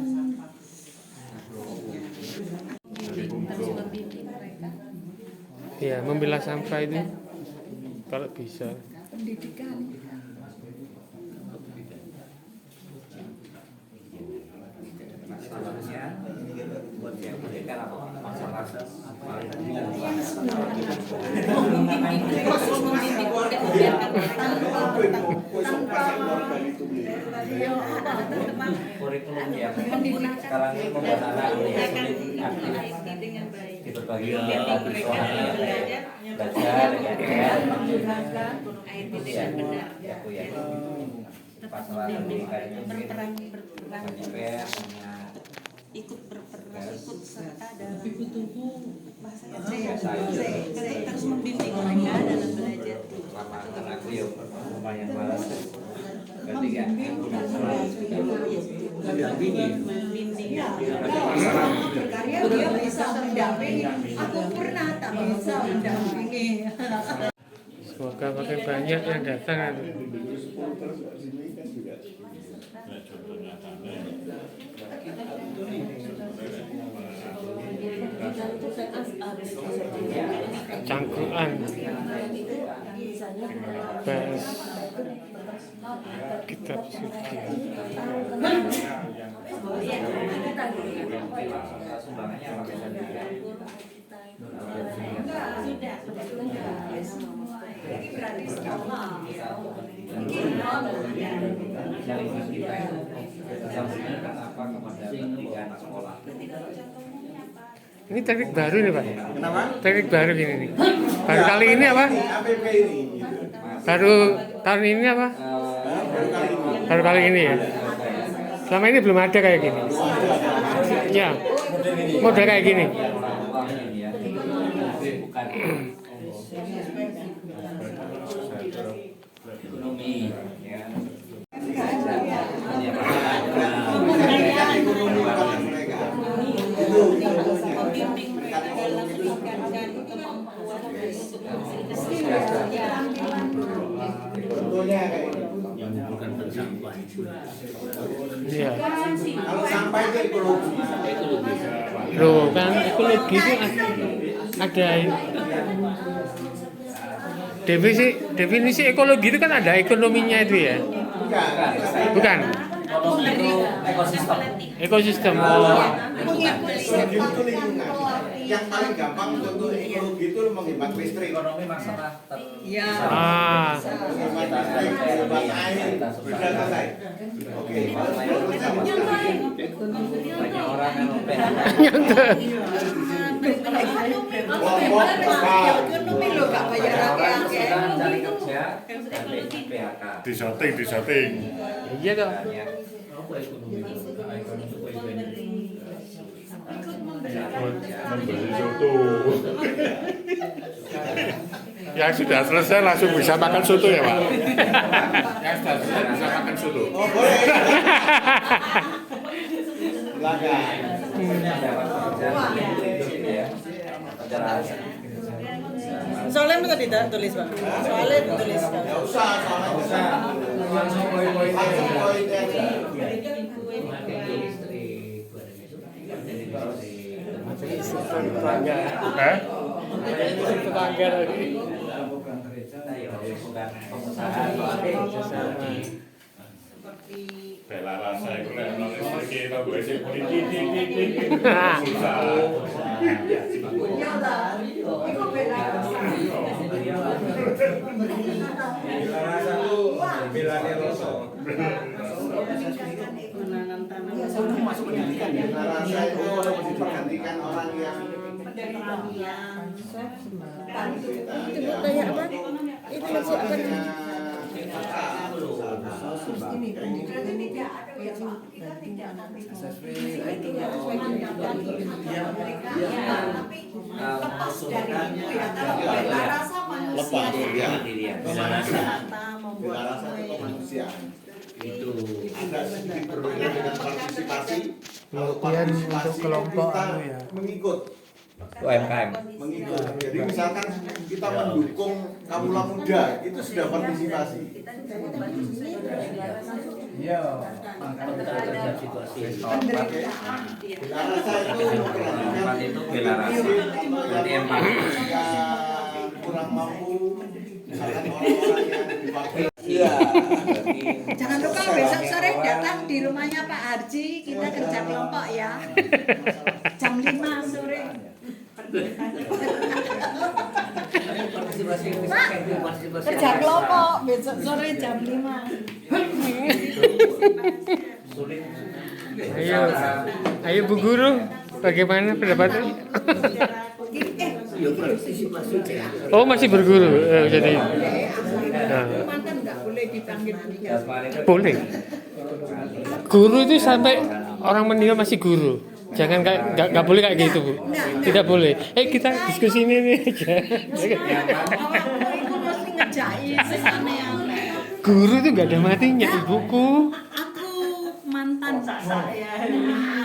Iya, memilah sampah itu kalau bisa. pendidikan. selanjutnya buat yang pendidikan apa masalah kurikulum yang sekarang ini membuat anak sulit aktif di berbagai kegiatan rohani belajar aku ya masalah pendidikan itu mungkin Ikut serta dalam harus membimbing mereka dalam belajar. lama anakku ya lumayan malas ketiga Berkarya dia bisa mendampingi. Aku pernah tak bisa mendampingi. Semoga makin banyak yang datang. Cangkruan bahas kitab suci. sumbangannya apa bisa apa kepada pendidikan sekolah. Ini teknik baru nih Pak. Kenapa? Teknik baru ini nih. Baru kali ini apa? APP ini. Baru tahun ini apa? Baru kali ini ya. Selama ini belum ada kayak gini. Ya. Model kayak gini. Ekonomi ya. Membimbing mereka dalam meningkatkan kemampuan Contohnya kayak yang bukan bersampah. Iya. kalau sampah itu ekologi. Loh, kan ekologi itu ada definisi ekologi itu kan ada ekonominya itu ya. Bukan. Ekonomi itu ekosistem. Ekosistem. Ekologi itu lingkungan. Yang paling gampang contoh ekologi itu menghemat listrik. Ekonomi masalah Ah. Menghemat listrik, menghemat air, sudah selesai. Oke. banyak orang yang ekonomi lo gak bayar sudah mencari kerja dari PHK. Disetting. Iya toh. Membeli soto. Yang sudah selesai langsung bisa makan soto ya Pak? Yang sudah selesai bisa makan soto. Oh boleh. Silakan. Soalnya minta ditulis Pak. Soalnya ditulis. Ya usah, soalnya usah. Langsung poin-poin aja. Hah? Tetangga lagi. seperti Bela rasa itu nek ono iki to gue sing politik. Susah. Ya lah, itu bela rasa. Bela rasa itu belane rasa. meningkatkan ekonomi tanah. Ya, sebelum masuk pendidikan ya. Rasa itu memperhatikan orang yang pertanian, Itu kayak apa? Itu masih apa namanya? Ini pendidikan ini tidak ada ya Pak. Kita tidak nanti tapi lepas dari itu ya kalau bela rasa manusia. bela rasa. wisata, membuat Bela rasa itu kue. kemanusiaan. Itu Agak sedikit berbeda dengan partisipasi. Kalau Pengertian untuk partisipasi kelompok kita anu ya. mengikut. UMKM. Mengikut. Jadi misalkan kita mendukung Kawula Muda, itu sudah partisipasi. Iya. terhadap situasi. Bela rasa itu memperhatikan Itu bela rasa. Berarti empati. yang kurang mampu, misalkan orang-orang yang dipakai. Iya. Jangan lupa besok sore datang di rumahnya Pak Harji, kita kerja kelompok ya. Jam 5 sore. Pak, kerja kelompok besok sore jam 5. Ayo Bu Guru, bagaimana pendapatnya? Oh masih berguru, jadi Mantan nggak boleh dipanggil menikah. boleh. Guru itu sampai orang meninggal masih guru. Jangan nggak boleh kayak gitu Bu. Tidak boleh. Kita diskusi ini aja. Itu mesti ngejain aneh-aneh. Guru itu nggak ada matinya ibuku. Aku mantan saya.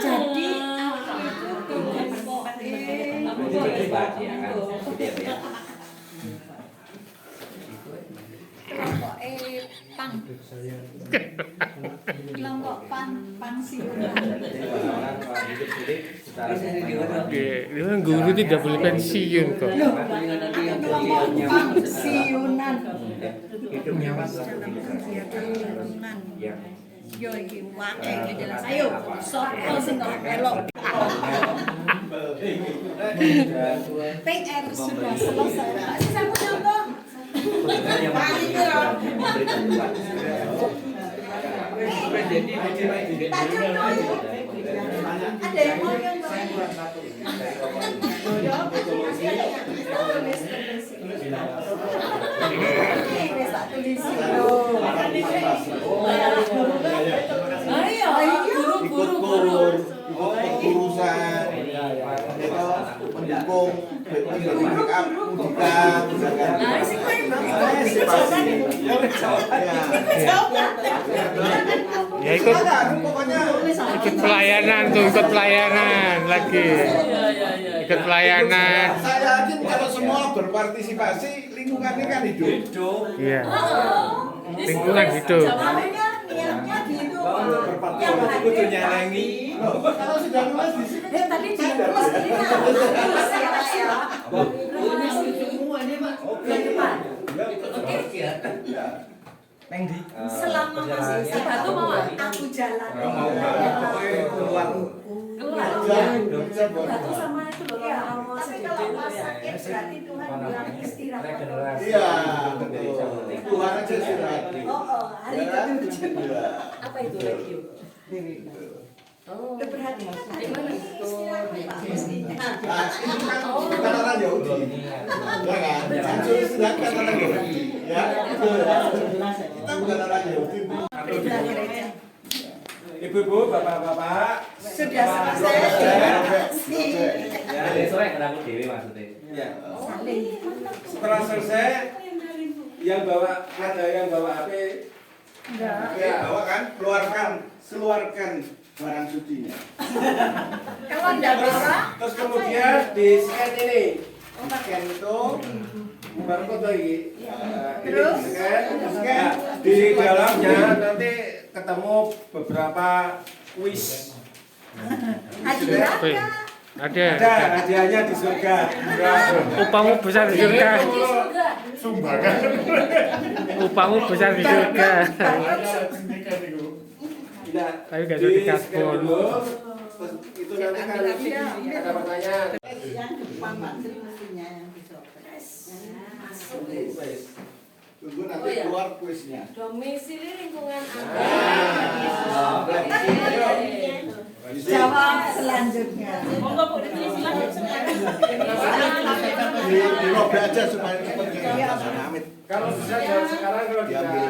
Jadi aku itu kelompok pang. Kelompok pangsiunan. Memang guru tidak boleh pensiun kok. Kelompok pangsiunan. Dalam kegiatan lingkungan. Yo iki wae iki jelas. Ayo, sopo sing kok elok. PR sudah selesai. Saya mau contoh. Ada yang mau yang Ikut kur, ikut kegurusan, mendukung backup mudikan, misalkan. Ya ikut pelayanan tuh, ikut pelayanan lagi. Ikut pelayanan. Saya yakin kalau semua berpartisipasi, lingkungannya kan hidup. Iya. Lingkungan hidup. niatnya gitu. Yang kudu nyalangi. Kalau sudah nulis di sini. Tadi dia nulis semua ini Pak. Bulan depan. Selama masih sehat tuh mau aku jalan. Keluar. Batu sama itu loh. Tapi kalau pas sakit berarti Tuhan bilang istirahat. Iya, Tuhan aja istirahat. Hari ke-7. Apa itu radio? Oh, berarti kan hari mana istirahat Pak mestinya. Nah, ini kan bukan orang Yahudi. Ya kan? Hancur istirahat kan orang Yahudi. Ya, kita bukan orang Yahudi. Perintah gereja. Ibu-ibu, bapak-bapak, Sudah selesai. Ya, sore kan aku dewi maksudnya. ya. Saling. Setelah selesai, yang bawa ada yang bawa HP, Oke, bawa kan, keluarkan barang sucinya. Kalau enggak bawa, terus kemudian di scan ini, Scan itu baru foto ini. Terus? Ini scan, di dalamnya nanti ketemu beberapa quiz. hadiah Ada. Ada hadiahnya di surga. Upamu besar di surga. Sumbangan. Upamu besar di surga. Tidak. Tapi gak jadi Di-scan gaspol. dulu, terus itu nanti kan ada pertanyaan. Yang depan Pak Sri mestinya yang bisa. Tunggu nanti keluar kuisnya. Domisili lingkungan Jawab selanjutnya. Monggo Bu ditulis selanjutnya. Dirobe aja supaya cepat ke Hasan Hamid. Kalau bisa jawab sekarang, kalau Diambil.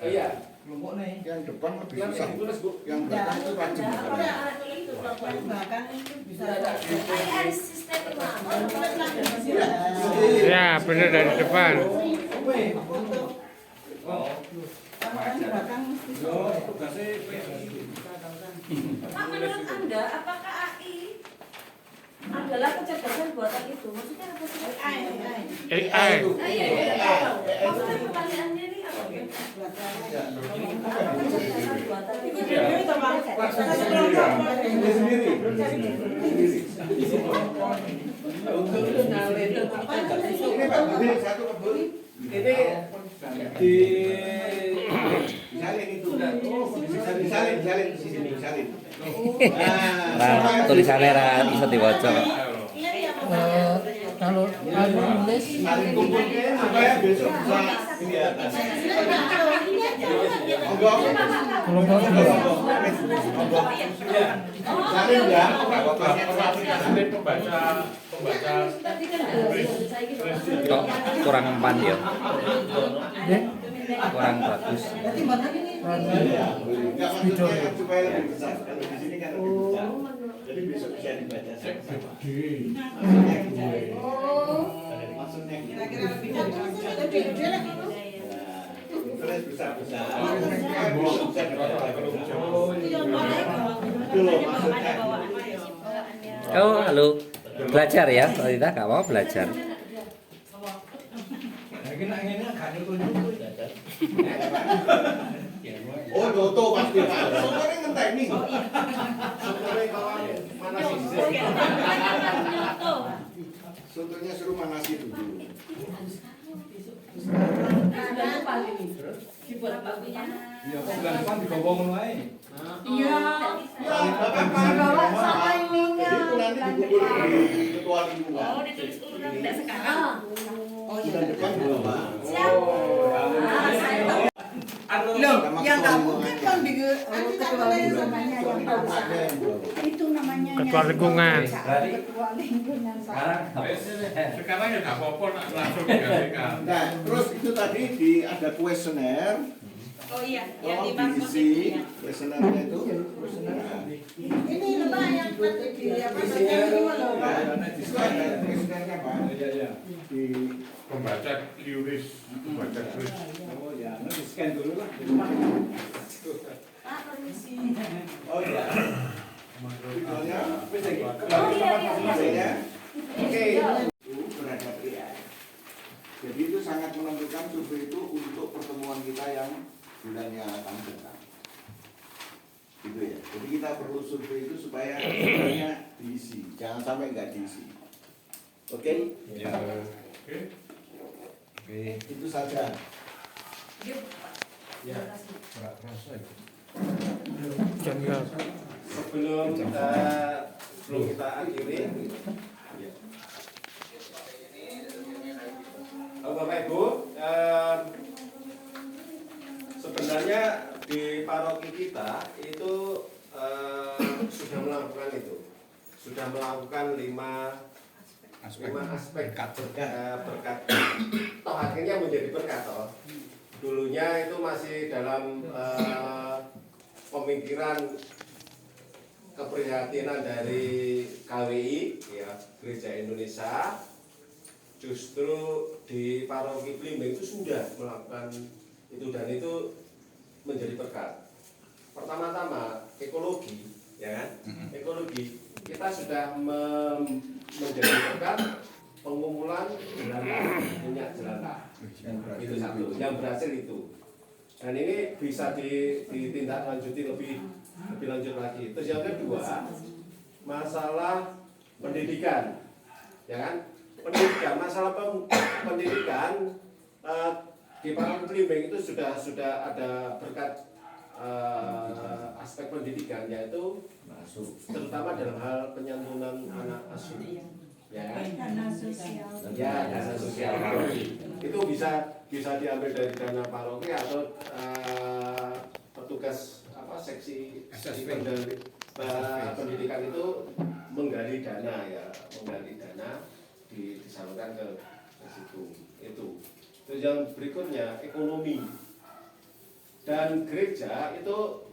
Iya. Yang depan lebih susah. Yang belakang itu rajin. Bahkan itu bisa. Ya, benar dari depan. Pak, menurut Anda, apakah AI adalah kecerdasan buatan itu? Maksudnya apa sih? AI. Maksudnya pertanyaannya ini apa? Kecerdasan buatan itu. Ini di Salin itu. Salin di sini, salin. Nah, tulisannya ra iso diwaca kok. Kalau nulis Salin kumpulnya supaya besok bisa ini ya. Monggo. kelompok dua. Salin ya. Kok kurang empan ya? Kurang bagus. Enggak maksudnya kan supaya lebih besar. Kalau di sini kan lebih besar. Jadi besok bisa dibaca sama-sama. Maksudnya Kira-kira lebih dari gede lah. tulis besar-besar. Besok bisa dibaca. Itu loh maksudnya. Oh, halo. Belajar ya, kalau tidak nggak mau belajar. Oh, Doto pasti Pak. Soalnya ngenteni. Sotonya suruh manasi dulu. Iya. Itu nanti dikumpul di ketua lingkungan. Oh, ditulis ulang tidak sekarang. Bulan depan juga Pak. Loh, yang nggak mungkin kan di ketua lingkungannya yang Itu namanya Ketua lingkungan. ketua lingkungan Pak. Sekarang ya nggak apa-apa langsung digantikan. Nah, terus itu tadi ada kuesioner. Oh iya, Tolong diisi kuesionernya itu. ini lemah yang di apa Isinya namanya kuesionernya Pak. Di Pembaca liuris, pembaca tulis. oh ya, nanti scan dulu lah. Pak, permisi. Oh ya. Videonya. Oh iya, iya. Videonya. Oke. Terhadap AI. Jadi itu sangat menentukan survei itu untuk pertemuan kita yang bulan yang akan datang. Gitu ya. Jadi kita perlu survei itu supaya surveinya diisi, jangan sampai nggak diisi. Oke? Ya. Oke. Itu saja. ya. Jam berapa? Sebelum kita akhiri, Bapak Ibu, sebenarnya di paroki kita itu sudah melakukan sudah melakukan 5 aspek berkat. Toh akhirnya menjadi berkat toh. Dulunya itu masih dalam pemikiran keprihatinan dari KWI, ya, Gereja Indonesia. Justru di paroki Blimbing itu sudah melakukan itu dan itu menjadi berkat. Pertama-tama ekologi, ya kan? Ekologi kita sudah menjadi berkat pengumpulan minyak jelantah. Itu satu yang berhasil itu. Dan ini bisa ditindaklanjuti lebih lanjut lagi. Terus yang kedua, masalah pendidikan. ya kan? Pendidikan, masalah pendidikan di Parangkulimbing itu sudah ada berkat aspek pendidikan, yaitu terutama dalam hal penyantunan anak asuh, ya kan? Dana sosial. Ya, dana sosial itu bisa diambil dari dana paroki atau petugas seksi pendidikan itu menggali dana disalurkan ke situ. Itu yang berikutnya ekonomi, dan gereja itu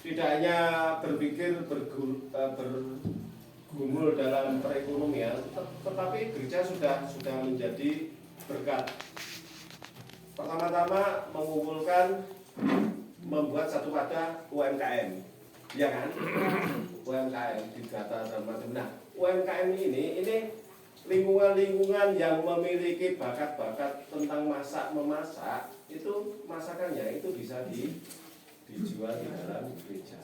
tidak hanya berpikir bergumul dalam perekonomian, tetapi gereja sudah menjadi berkat. Pertama-tama membuat satu wadah UMKM, ya kan? UMKM di data dan macam. Nah, UMKM ini lingkungan-lingkungan yang memiliki bakat-bakat tentang memasak, itu masakannya itu bisa dijual di dalam gereja.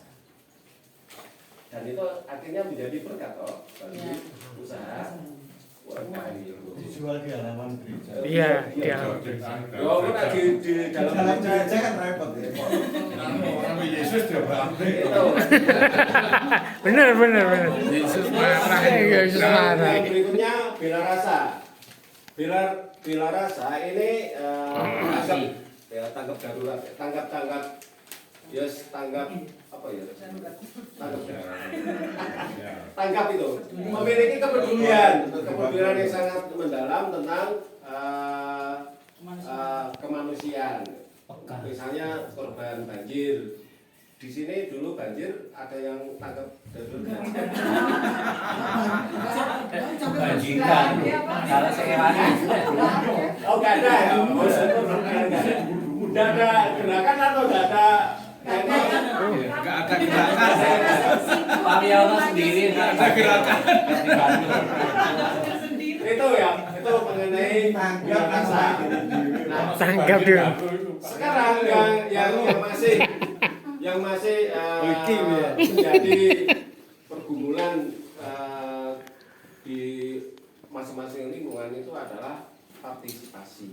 Dan itu akhirnya menjadi berkat bagi usaha UMKM itu. Dijual di halaman gereja. Iya, di halaman gereja. Oh, di dalam gereja kan repot ya. Orang Yesus dia itu. Benar. Yesus marah. Yesus marah. Yang berikutnya bela rasa. Bela rasa ini tanggap darurat, tanggap apa ya? Tanggap itu memiliki kepedulian yang sangat mendalam tentang kemanusiaan. Misalnya korban banjir. Di sini dulu banjir ada yang tanggap darurat. Banjikan. Kalau sekarang oh nggak ada ya. Udah ada gerakan atau nggak ada? Nggak ada gerakan. Pak Wiono sendiri gerakan. Itu mengenai tanggap rasa. Tanggap dia. Sekarang yang masih menjadi pergumulan di masing-masing lingkungan itu adalah partisipasi,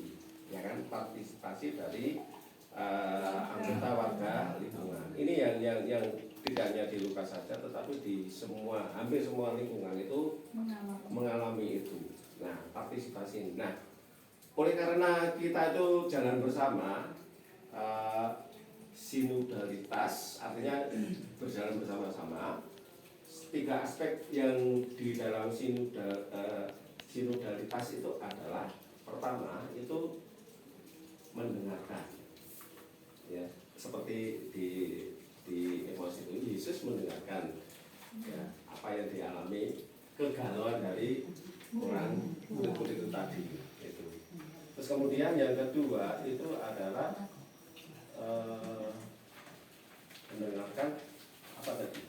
ya kan? Partisipasi dari anggota warga lingkungan. Ini yang tidak hanya di Lukas saja, tetapi di hampir semua lingkungan itu mengalami itu. Nah, partisipasi ini. Nah, oleh karena kita itu jalan bersama, sinodalitas artinya berjalan bersama-sama. 3 aspek yang di dalam sinodalitas itu adalah pertama itu mendengarkan, ya, seperti di emosi itu Yesus mendengarkan, ya, apa yang dialami kegalauan dari orang murid-murid itu tadi itu. Terus kemudian yang kedua itu adalah mendengarkan apa tadi?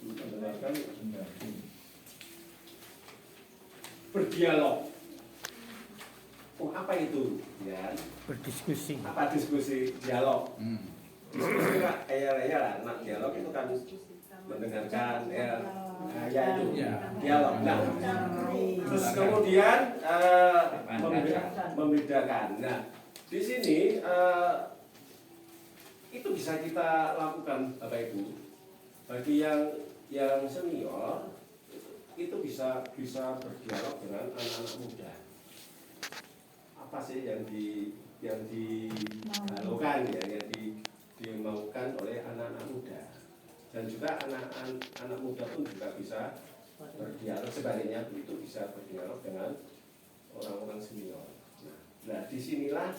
Mendengarkan berdialog. Oh, apa itu? Ya. Berdiskusi. Apa diskusi? Dialog. Diskusi Pak, ya, nah, dialog itu kan mendengarkan, ya. Nah, ya itu. Dialog. Nah, terus kemudian membedakan. Nah, di sini itu bisa kita lakukan, Bapak Ibu. Bagi yang senior itu bisa berdialog dengan anak-anak muda. Apa sih yang digalaukan, ya, yang dimaukan oleh anak-anak muda, dan juga anak muda pun juga bisa berdialog, sebaliknya itu bisa berdialog dengan orang-orang senior. Nah, disinilah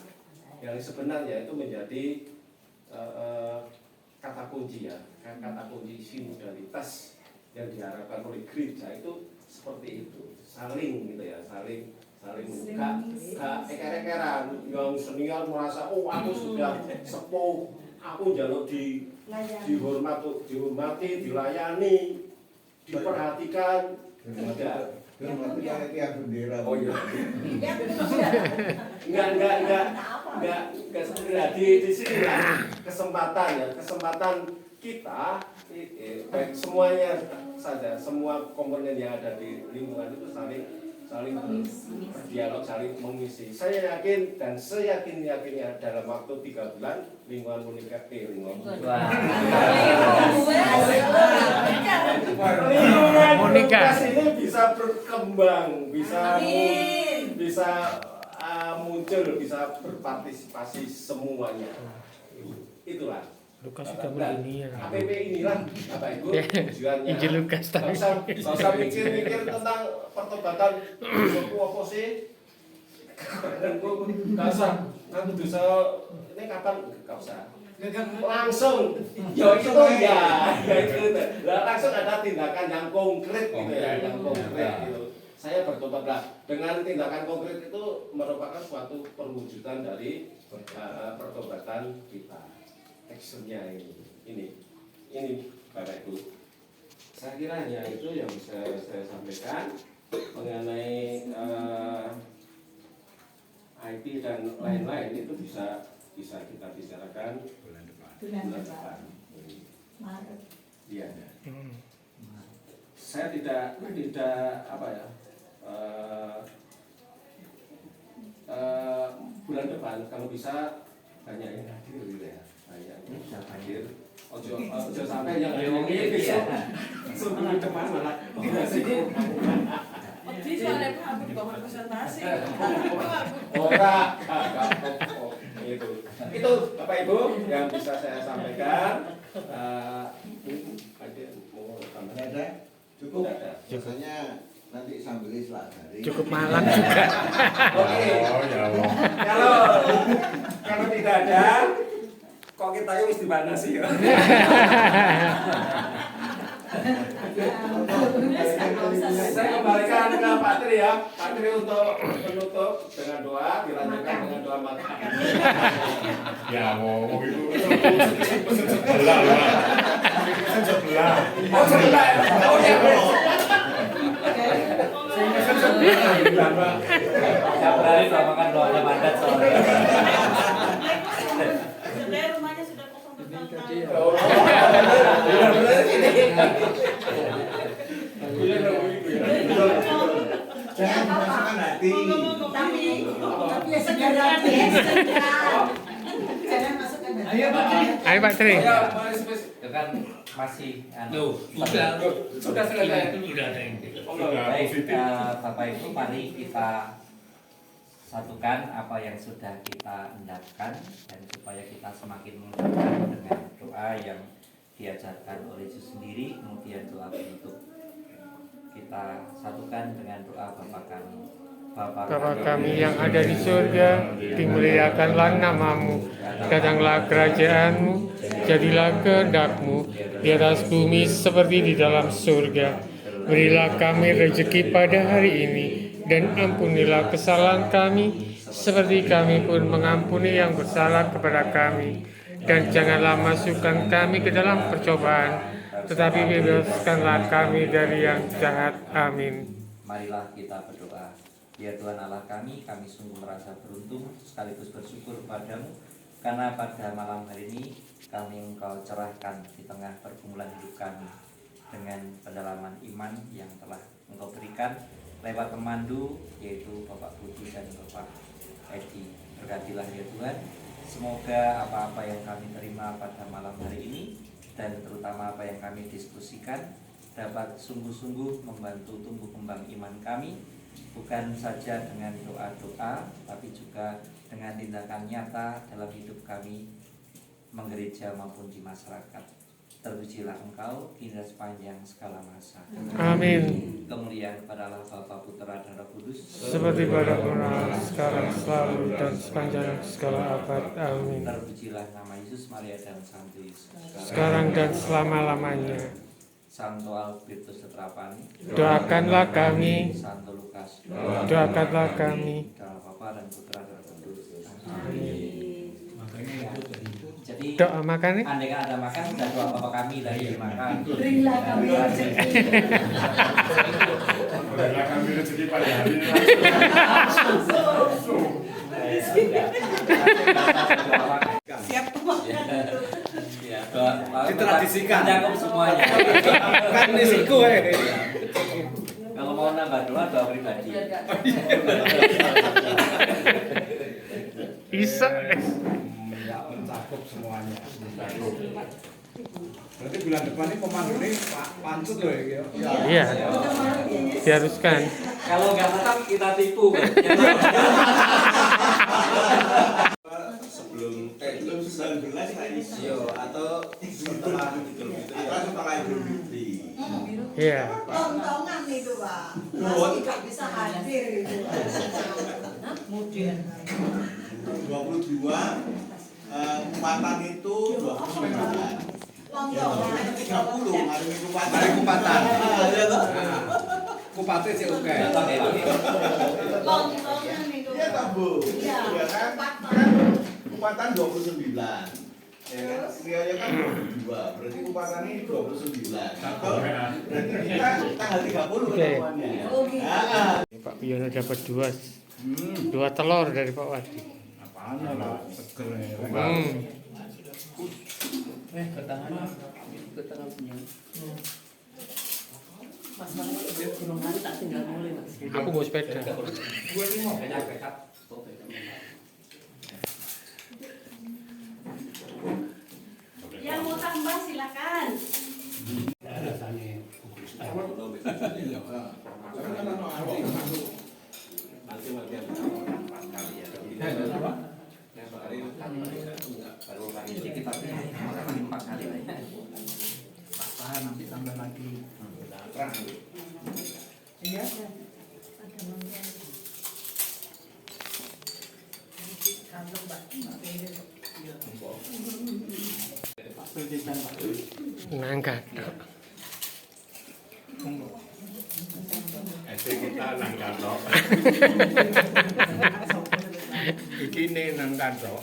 yang sebenarnya itu menjadi kata kunci, ya, kata kunci sinodalitas yang diharapkan oleh gereja itu seperti itu, saling gitu ya, saling gak eker-ekeran. Yang senior merasa aku sudah sepuh, aku jaluk dihormati, dilayani, diperhatikan. Enggak. Tiap bendera. Oh iya. Enggak sebenarnya di sini lah kesempatan kita baik semuanya saja, semua komponen yang ada di lingkungan itu saling berdialog, saling mengisi. Saya yakin dan seyakin-yakinnya dalam waktu 3 bulan lingkungan Monika ini bisa berkembang, bisa muncul, bisa berpartisipasi semuanya. Itulah. Lukas sudah mulai ini ya. APP inilah Bapak Ibu tujuannya. Injil Lukas tadi. Nggak usah mikir-mikir tentang pertobatan suku apa sih. Nggak usah. Kan dosa ini kapan? Nggak usah. Langsung. Ya itu ya. Nah, langsung ada tindakan yang konkret gitu ya, yang konkret gitu. Saya bertobatlah dengan tindakan konkret itu merupakan suatu perwujudan dari pertobatan kita. Actionnya ini Bapak Ibu. Saya kira hanya itu yang bisa saya sampaikan mengenai IT dan lain-lain itu bisa kita bicarakan bulan depan. Maret. Iya. Saya tidak apa ya. Bulan depan kalau bisa banyak yang hadir gitu ya. Banyak hadir. Ojo sampai yang ini besok. Sebelum depan malah sini. Di soalnya Pak bawa presentasi. Itu Bapak Ibu yang bisa saya sampaikan. Ada mau tambah? Cukup. Biasanya nanti sambil Islam dari. Cukup malam juga. Oke. Kalau tidak ada, kok kita yang mesti mana sih ya? Saya kembalikan ke Pak Tri ya. Pak Tri untuk penutup dengan doa, dilanjutkan dengan doa makan. Ya mau itu sebelah. Oh sebelah ya? Oh ya. Saya berani makan doanya mandat soalnya. Sebenarnya rumahnya sudah kosong bertahun-tahun. Jangan memasukkan hati. Tapi ya segera jangan masukkan hati. Ayo Pak Tri. Itu kan masih Sudah selesai. Sudah ada yang baik, Bapak Ibu, mari kita satukan apa yang sudah kita endapkan dan supaya kita semakin mengundang dengan doa yang diajarkan oleh Yesus sendiri, kemudian doa penutup. Kita satukan dengan doa Bapa kami. Bapa kami yang ada di surga, dimuliakanlah namamu, datanglah kerajaanmu, jadilah kehendak-mu di atas bumi seperti di dalam surga. Berilah kami rezeki pada hari ini, dan ampunilah kesalahan kami, seperti kami pun mengampuni yang bersalah kepada kami. Dan janganlah masukkan kami ke dalam percobaan, tetapi bebaskanlah kami dari yang jahat. Amin. Marilah kita berdoa. Ya Tuhan Allah kami sungguh merasa beruntung sekaligus bersyukur padamu, karena pada malam hari ini kami Engkau cerahkan di tengah pergumulan hidup kami dengan pendalaman iman yang telah Engkau berikan lewat pemandu yaitu Bapak Budi dan Bapak Edi. Berkatilah ya Tuhan, semoga apa-apa yang kami terima pada malam hari ini dan terutama apa yang kami diskusikan dapat sungguh-sungguh membantu tumbuh kembang iman kami, bukan saja dengan doa-doa tapi juga dengan tindakan nyata dalam hidup kami menggereja maupun di masyarakat. Terpujilah Engkau hingga sepanjang segala masa. Amin. Kemuliaan kepada Allah Bapa, Putra dan Roh Kudus, Seperti pada mula, sekarang, selalu, dan sepanjang segala abad. Amin. terpujilah nama Yesus, Maria dan Santo Yesus. Sekarang dan selama-lamanya. Santo Albertus Tetrapani, Doakanlah kami. Santo Lukas, Doakanlah kami. dalam Bapa dan Putra dan Roh Kudus. Makanya itu tadi. Jadi Doa makan nih. andai kan ada makan, dan doa Bapa kami lagi dimakan. Berilah kami rezeki. Berilah kami rezeki pada hari ini. Siap Pak. Ya, doa ditradisikan. Mencakup semuanya. Kan risiko Kalau mau nambah doa pribadi. Bisa. Mencakup semuanya. Berarti bulan depan ini pemandu ini pancut loh ya. Iya. Diharuskan. Kalau nggak tetap kita tipu. Sebelum 19 Aisyah atau setelah Idul Fitri atau setelah Idul Fitri. Iya. Tontonan itu Pak. Masih nggak bisa hadir itu. Kemudian 22 kupatan itu 29. tontonan 30 hari Minggu kupatan. Hari kupatan. Iya toh? Kupatnya sih oke. tontonan itu. Iya toh, Bu. Iya. Ya kan? Kupatan. Kupatan 29. Ya kan? Rianya kan 22. Berarti kupatan ini 29. Atau berarti kita tanggal 30 Oke. ketemuannya. Oke. Pak Piono dapat dua telur dari Pak Wadi. Apaan ya Pak? Seger ya. Ke tangan punya. Mas dia gunung hari tak tinggal mulai Mas. Aku bawa sepeda. Yang mau tambah silakan. Rasanya nanti tambah lagi. Iya. Nangka. Kita nang kantor. Iki ne nang kantor.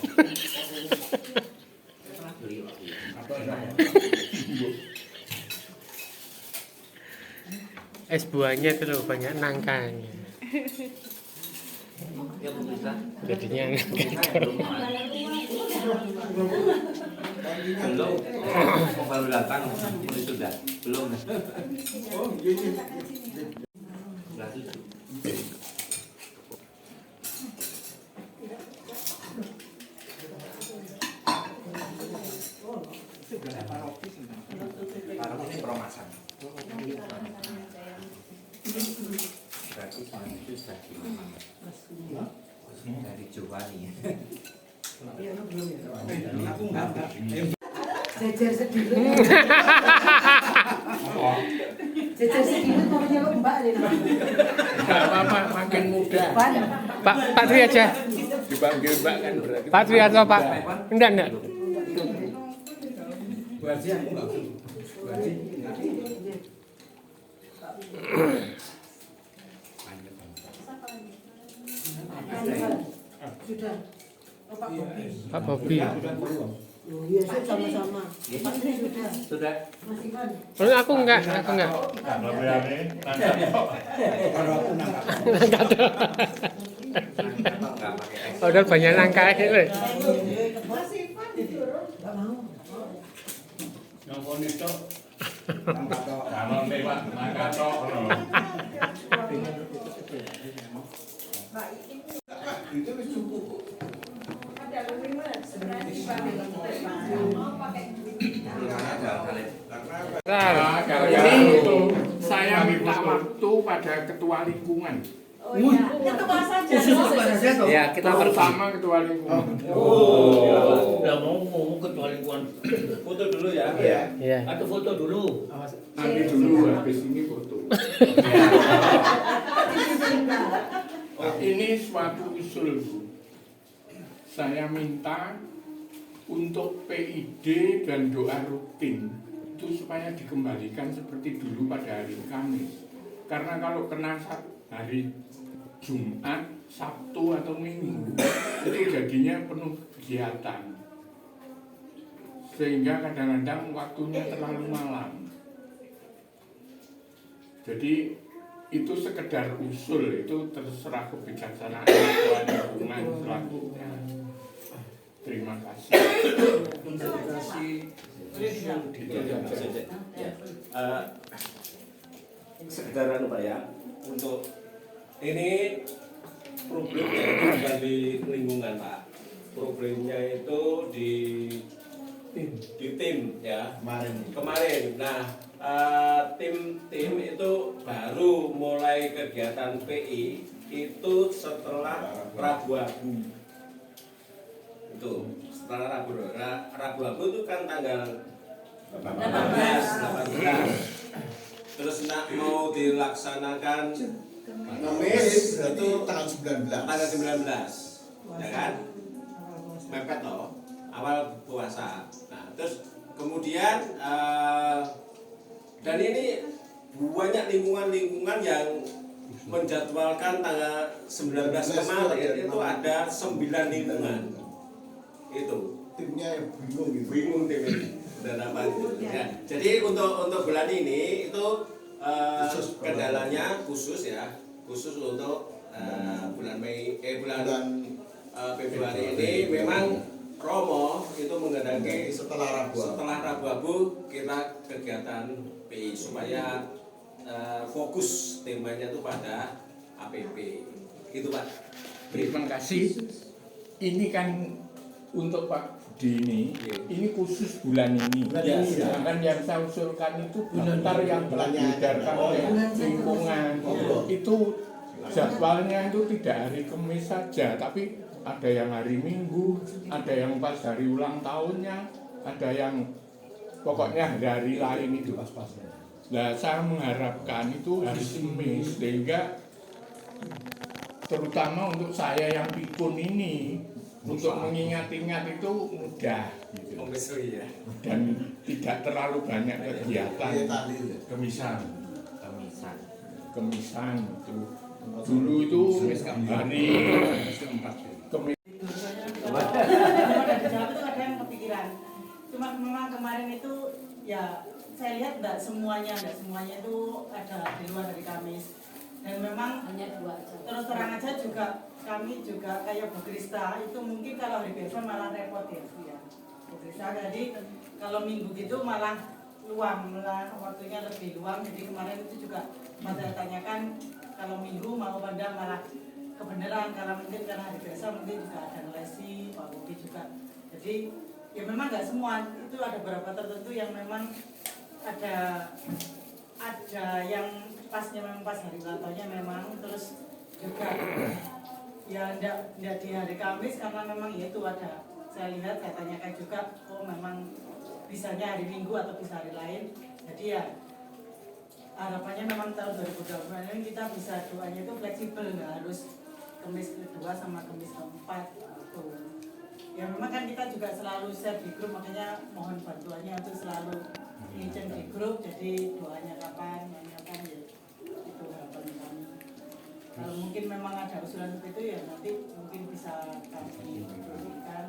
Es buahnya itu loh banyak nangkanya. Jadinya nangka. Belum. Baru datang sudah. Belum. Ini peromasan. Berarti itu sudah dari Giovanni. Jejer sedikit. Jejer sedikit mau jawab Mbak nih. Enggak apa-apa, makin muda. Pak Tri aja. Dipanggil Mbak kan berarti. Pak Tri atau Pak? Enggak. Bu Haji aku enggak. Bu Haji. Sudah. Pak Bobi. Pak Bobi. Iya, sama-sama. Pak Tri sudah. Sudah. Mas Ivan. Oh, aku enggak. Udah banyak nangka itu. Mas Ivan disuruh. Enggak mau. Nongkon itu. Kalau lewat nang kantor. Itu wis cukup. Ada lima sebenarnya mau pakai Ini itu saya minta waktu pada ketua lingkungan. Oh iya, ketua saja. Ya, kita Terutama ketua lingkungan. Udah mau ngomong ketua lingkungan. Foto dulu ya. Iya. Atau foto dulu. Nanti dulu habis ini foto. Ini suatu usul, Bu. Saya minta untuk PID dan doa rutin itu supaya dikembalikan seperti dulu pada hari Kamis. Karena kalau kena hari Jumat, Sabtu atau Minggu itu jadinya penuh kegiatan. Sehingga kadang-kadang waktunya terlalu malam. Jadi itu sekedar usul, itu terserah kebijaksanaan ketua lingkungan selanjutnya. Terima kasih. Integrasi Sekedar anu Pak ya, untuk ini problemnya itu bukan di lingkungan Pak, problemnya itu di tim ya kemarin. Nah tim itu baru mulai kegiatan PI itu setelah Rabu-Abu. Itu setelah Rabu-Abu itu kan tanggal 18. Terus nak mau dilaksanakan Kamis itu tanggal 19. Ya kan? Mepet loh, awal puasa. Nah, terus kemudian dan ini banyak lingkungan-lingkungan yang menjadwalkan tanggal 19 kemarin itu ada 9 lingkungan. Itu timnya bingung tim ini. Dan apa gitu. Ya, jadi untuk bulan ini itu kendalanya khusus untuk bulan Februari ini memang Romo itu menghendaki setelah Rabu-Abu kita kegiatan PI supaya fokus temanya itu pada APP. Gitu Pak. Terima kasih. Ini kan untuk Pak Budi ini khusus bulan ini. Sedangkan yang saya usulkan itu daftar yang telah diedarkan oleh lingkungan. Itu jadwalnya itu tidak hari Kamis saja, tapi ada yang hari Minggu, ada yang pas hari ulang tahunnya, ada yang pokoknya hari lain itu. Nah, saya mengharapkan itu hari Kamis sehingga terutama untuk saya yang pikun ini untuk mengingat-ingat itu mudah gitu. Dan tidak terlalu banyak kegiatan. Kemisan itu dulu itu hari Kamis. Ada di jalan itu ada yang kepikiran. Cuma memang kemarin itu ya saya lihat enggak semuanya itu ada di luar dari Kamis. Dan memang hanya 2 aja. Terus terang aja juga kami juga kayak Bu Krista itu mungkin kalau hari biasa malah repot ya Bu ya. Bu Krista jadi kalau minggu gitu malah luang, malah waktunya lebih luang. Jadi kemarin itu juga pada tanyakan kalau minggu mau pada malah kebenaran, kalau mungkin karena hari biasa mungkin juga ada lesi, Pak Bobi juga. Jadi ya memang nggak semua, itu ada beberapa tertentu yang memang ada yang pasnya memang pas hari ulang tahunnya memang, terus juga ya enggak di hari Kamis karena memang ya itu ada, saya lihat katanya kan juga oh memang bisanya hari Minggu atau bisa hari lain. Jadi ya harapannya memang tahun 2020 ini kita bisa doanya itu fleksibel, nggak harus Kamis kedua sama Kamis keempat gitu. Ya memang kan kita juga selalu share di grup, makanya mohon bantuannya untuk selalu ngecek di grup, jadi doanya kapan ya itu harapan kami. Kalau mungkin memang ada usulan seperti itu ya nanti mungkin bisa kami berikan.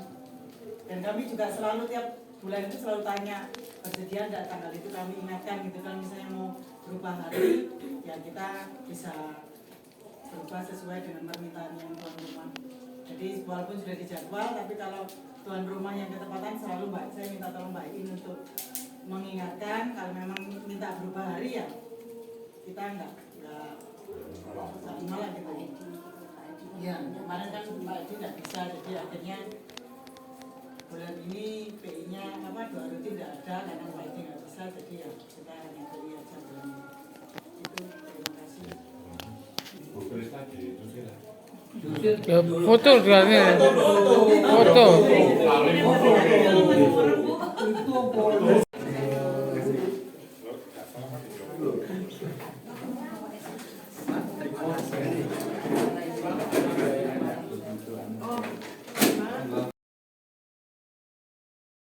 Dan kami juga selalu tiap bulan itu selalu tanya bersedia enggak tanggal itu, kami ingatkan gitu kan, misalnya mau berubah hari ya kita bisa berubah sesuai dengan permintaan yang tuan rumah. Jadi walaupun sudah dijadwal, tapi kalau tuan rumah yang ketepatan selalu saya minta tolong Mbak In untuk mengingatkan kalau memang minta berubah hari ya kita enggak malah gitu. Ya kemarin kan Mbak Edi enggak bisa, jadi akhirnya bulan ini PI-nya apa 2 rutin tidak ada karena Mbak Edi enggak bisa, jadi ya kita hanya PI aja bulan ini. Itu terima kasih. Foto foto.